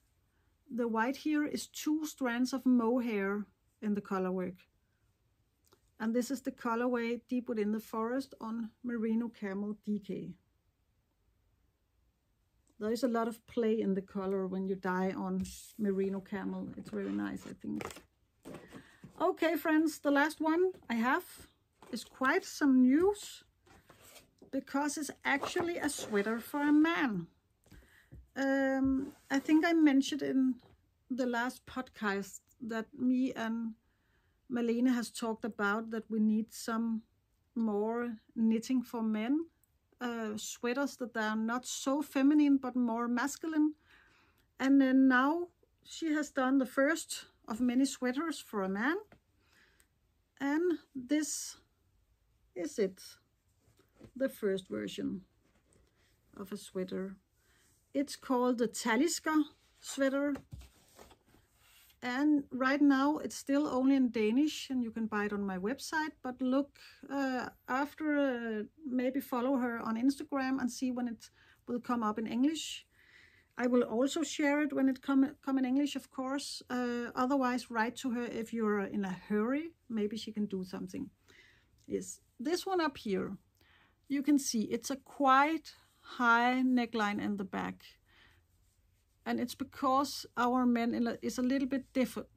Speaker 1: the white here is 2 strands of mohair in the colorwork. And this is the colorway Deep Within the Forest on merino camel DK. There is a lot of play in the color when you dye on merino camel. It's very nice, I think. Okay, friends, the last one I have is quite some news, because it's actually a sweater for a man. I think I mentioned in the last podcast that me and Malene has talked about that we need some more knitting for men. Sweaters that are not so feminine but more masculine. And then now she has done the first of many sweaters for a man. And this is it. The first version of a sweater. It's called the Talisker sweater, and right now it's still only in Danish, and you can buy it on my website, but look after, maybe follow her on Instagram and see when it will come up in English. I will also share it when it come in English, of course. Otherwise, write to her if you're in a hurry. Maybe she can do something. Yes, this one up here. You can see it's a quite high neckline in the back. And it's because our men is a little bit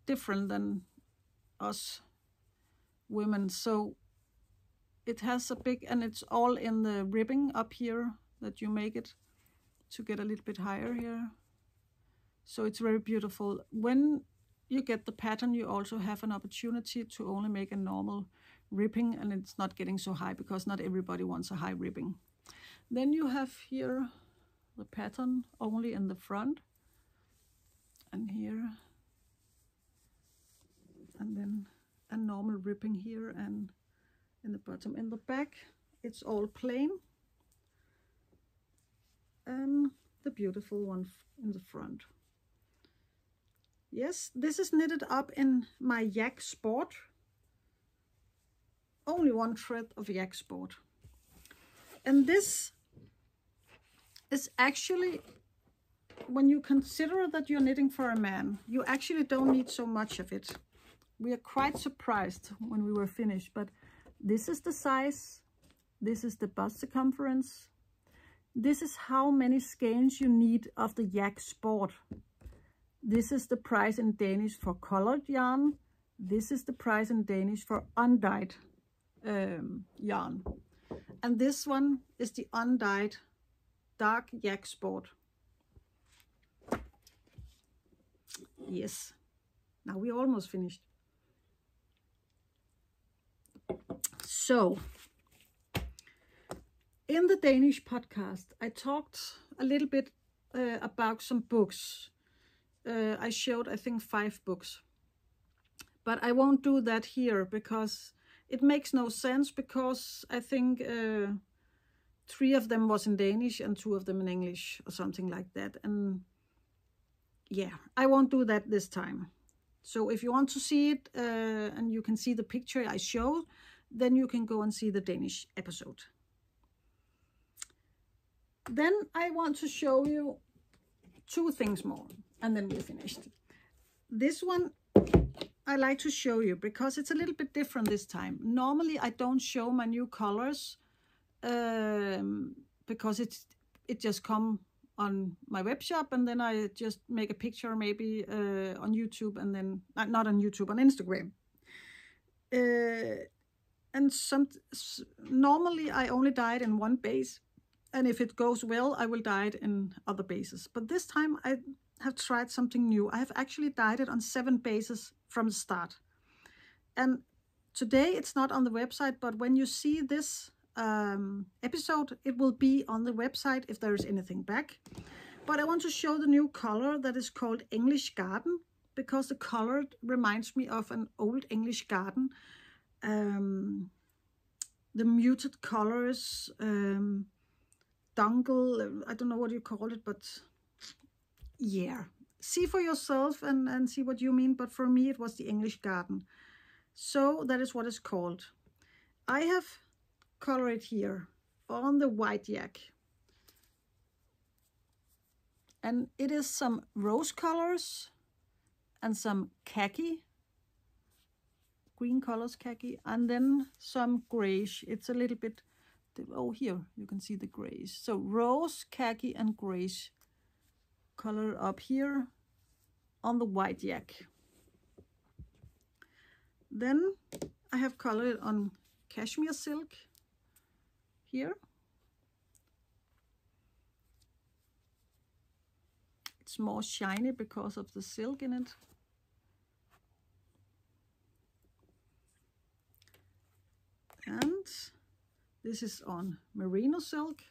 Speaker 1: different than us women. So it has a big, and it's all in the ribbing up here that you make it to get a little bit higher here. So it's very beautiful. When you get the pattern, you also have an opportunity to only make a normal ribbing, and it's not getting so high because not everybody wants a high ribbing. Then you have here the pattern only in the front, and here, and then a normal ribbing here and in the bottom. In the back it's all plain, and the beautiful one in the front. Yes, this is knitted up in my Yak Sport. Only one thread of Yak Sport. And this is actually, when you consider that you're knitting for a man, you actually don't need so much of it. We are quite surprised when we were finished, but this is the size, this is the bust circumference, this is how many skeins you need of the Yak Sport. This is the price in Danish for colored yarn. This is the price in Danish for undyed yarn. And this one is the undyed dark Yak Sport. Yes, now we're almost finished. So, in the Danish podcast, I talked a little bit about some books. I showed, I think, 5 books. But I won't do that here because it makes no sense, because I think 3 of them was in Danish and 2 of them in English or something like that. And yeah, I won't do that this time. So if you want to see it and you can see the picture I showed, then you can go and see the Danish episode. Then I want to show you 2 things more, and then we're finished. This one I like to show you because it's a little bit different this time. Normally I don't show my new colors because it just come on my web shop, and then I just make a picture maybe on YouTube, and then not on YouTube, on Instagram. And normally I only dye it in one base, and if it goes well I will dye it in other bases. But this time have tried something new. I have actually dyed it on 7 bases from the start. And today it's not on the website, but when you see this episode, it will be on the website if there is anything back. But I want to show the new color that is called English Garden, because the color reminds me of an old English garden. The muted colors, dungle, I don't know what you call it, but yeah. See for yourself and see what you mean, but for me it was the English Garden. So that is what it's called. I have colored it here on the white yak. And it is some rose colors and some khaki, green colors, khaki, and then some grayish. It's a little bit, oh, here you can see the grayish. So rose, khaki, and grayish color up here on the white yak. Then I have colored it on cashmere silk here. It's more shiny because of the silk in it. And this is on merino silk.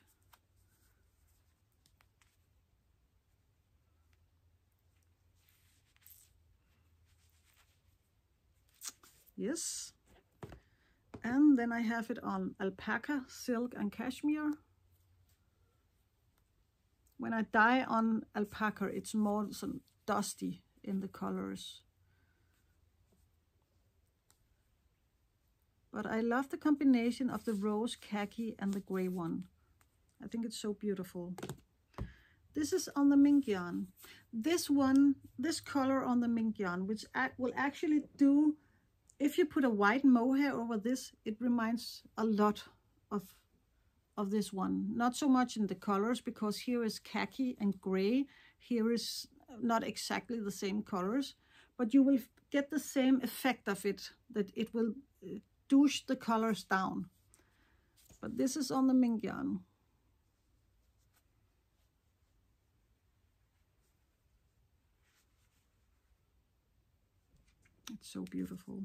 Speaker 1: Yes. And then I have it on alpaca silk and cashmere. When I dye on alpaca, it's more some dusty in the colors. But I love the combination of the rose, khaki, and the gray one. I think it's so beautiful. This is on the mink yarn. This one, this color on the mink yarn, which will actually do, if you put a white mohair over this, it reminds a lot of this one. Not so much in the colors, because here is khaki and gray. Here is not exactly the same colors, but you will get the same effect of it, that it will douche the colors down. But this is on the mink yarn. It's so beautiful.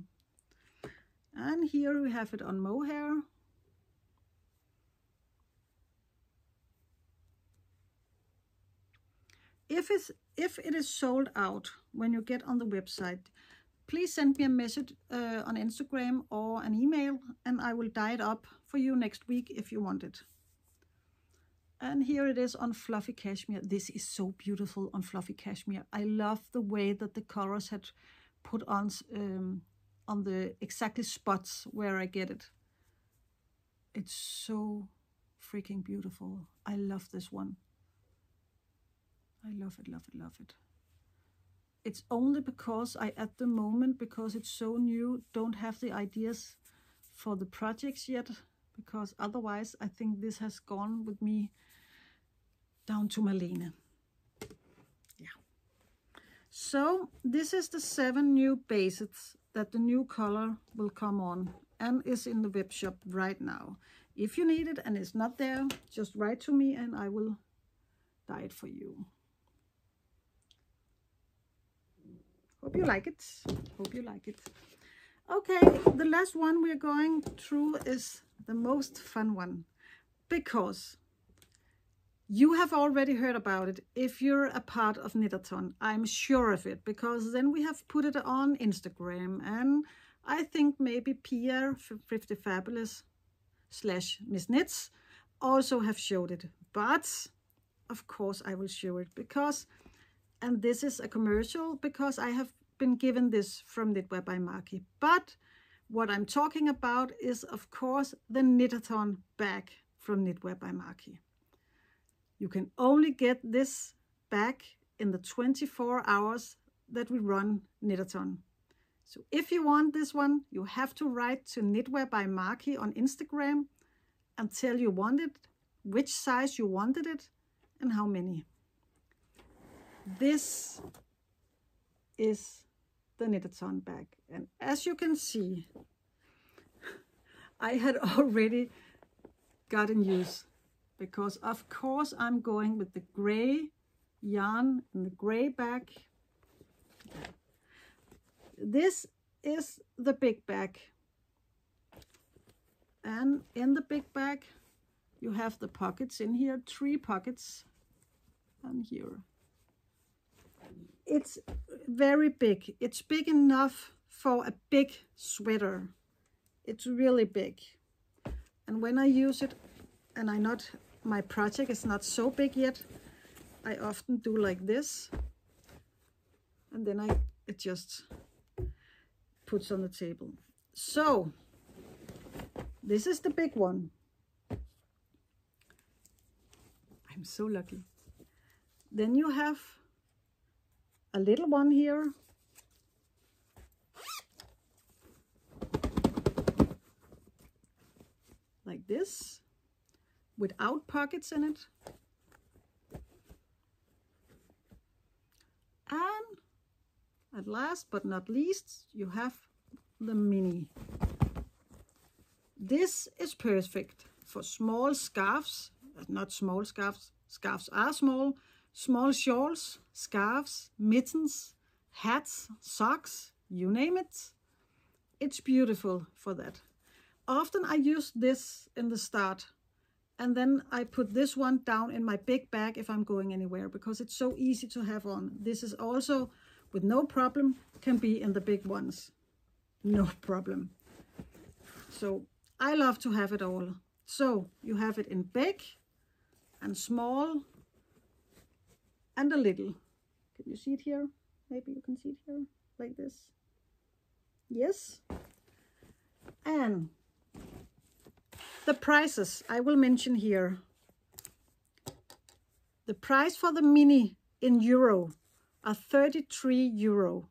Speaker 1: And here we have it on mohair. If it is sold out when you get on the website, please send me a message on Instagram or an email, and I will dye it up for you next week if you want it. And here it is on fluffy cashmere. This is so beautiful on fluffy cashmere. I love the way that the colors had put on the exactly spots where I get it. It's so freaking beautiful. I love this one. I love it, love it, love it. It's only because I, at the moment, because it's so new, don't have the ideas for the projects yet, because otherwise I think this has gone with me down to Malene. Yeah. So this is the 7 new bases that the new color will come on and is in the web shop right now. If you need it and it's not there, just write to me and I will dye it for you. Hope you like it. Hope you like it. Okay, the last one we're going through is the most fun one, because you have already heard about it if you're a part of Knitathon. I'm sure of it, because then we have put it on Instagram, and I think maybe Pia 50 Fabulous / Miss Knits also have showed it. But of course I will show it, because, and this is a commercial, because I have been given this from Knitwear by Maki. But what I'm talking about is, of course, the Knitathon bag from Knitwear by Maki. You can only get this bag in the 24 hours that we run Knitathon. So if you want this one, you have to write to Knitwear by Maki on Instagram and tell you want it, which size you wanted it, and how many. This is the Knitathon bag. And as you can see, I had already gotten used, because of course I'm going with the gray yarn in the gray bag. This is the big bag. And in the big bag, you have the pockets in here, 3 pockets. And here. It's very big. It's big enough for a big sweater. It's really big. And when I use it, and my project is not so big yet, I often do like this. And then it just puts on the table. So this is the big one. I'm so lucky. Then you have a little one here. Like this, without pockets in it. And at last but not least, you have the mini. This is perfect for small scarves, not small scarves, scarves are small, small shawls, scarves, mittens, hats, socks, you name it. It's beautiful for that. Often I use this in the start, and then I put this one down in my big bag if I'm going anywhere, because it's so easy to have on. This is also, with no problem, can be in the big ones. No problem. So I love to have it all. So you have it in big and small and a little. Can you see it here? Maybe you can see it here, like this. Yes. And the prices I will mention here. The price for the mini in euro are 33 euro.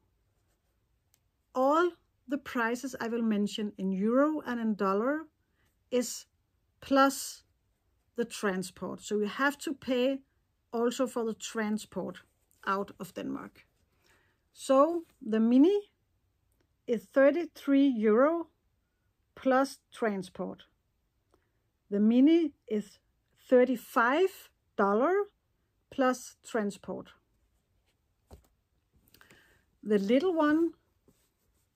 Speaker 1: All the prices I will mention in euro and in dollar is plus the transport. So you have to pay also for the transport out of Denmark. So the mini is 33 euro plus transport. The mini is $35 plus transport. The little one,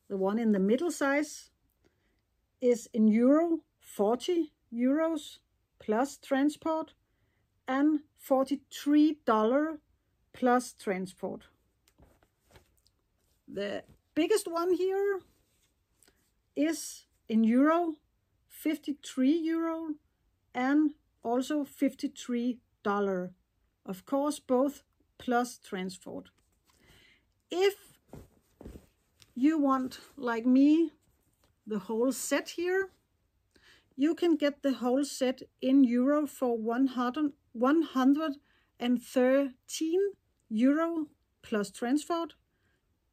Speaker 1: the one in the middle size, is in euro 40 euros plus transport and $43 plus transport. The biggest one here is in euro 53 euro and also $53. Of course, both plus transport. If you want, like me, the whole set here, you can get the whole set in euro for 113 euro plus transport,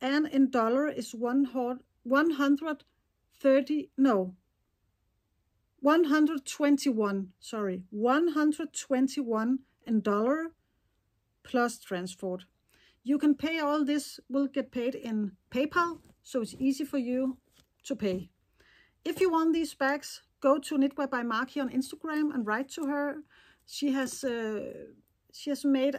Speaker 1: and in dollar is 121, sorry, 121 in dollar plus transport. You can pay all this, will get paid in PayPal, so it's easy for you to pay. If you want these bags, go to Knitwear by Maki on Instagram and write to her. She has made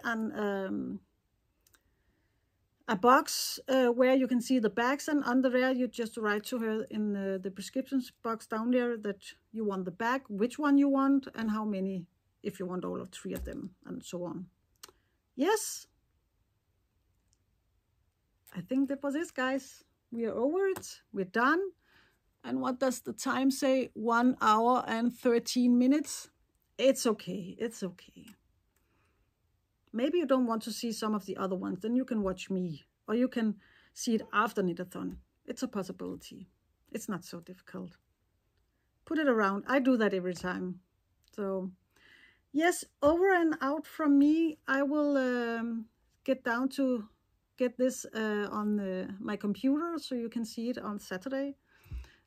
Speaker 1: a box where you can see the bags, and under there you just write to her in the prescriptions box down there that you want the bag, which one you want, and how many, if you want all of 3 of them, and so on. Yes, I think that was it, guys. We are over it. We're done. And what does the time say? 1 hour and 13 minutes. It's okay. It's okay. Maybe you don't want to see some of the other ones. Then you can watch me. Or you can see it after Knitathon. It's a possibility. It's not so difficult. Put it around. I do that every time. So, yes, over and out from me. I will get down to get this on my computer so you can see it on Saturday.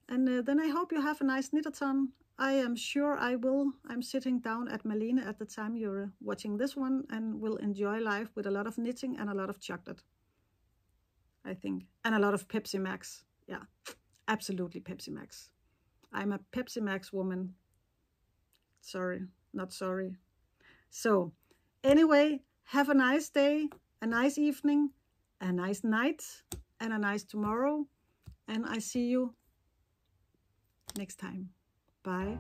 Speaker 1: And then I hope you have a nice Knitathon. I am sure I will. I'm sitting down at Malene at the time you're watching this one and will enjoy life with a lot of knitting and a lot of chocolate, I think. And a lot of Pepsi Max. Yeah, absolutely Pepsi Max. I'm a Pepsi Max woman. Sorry, not sorry. So, anyway, Have a nice day, a nice evening, a nice night, and a nice tomorrow. And I see you next time. Bye.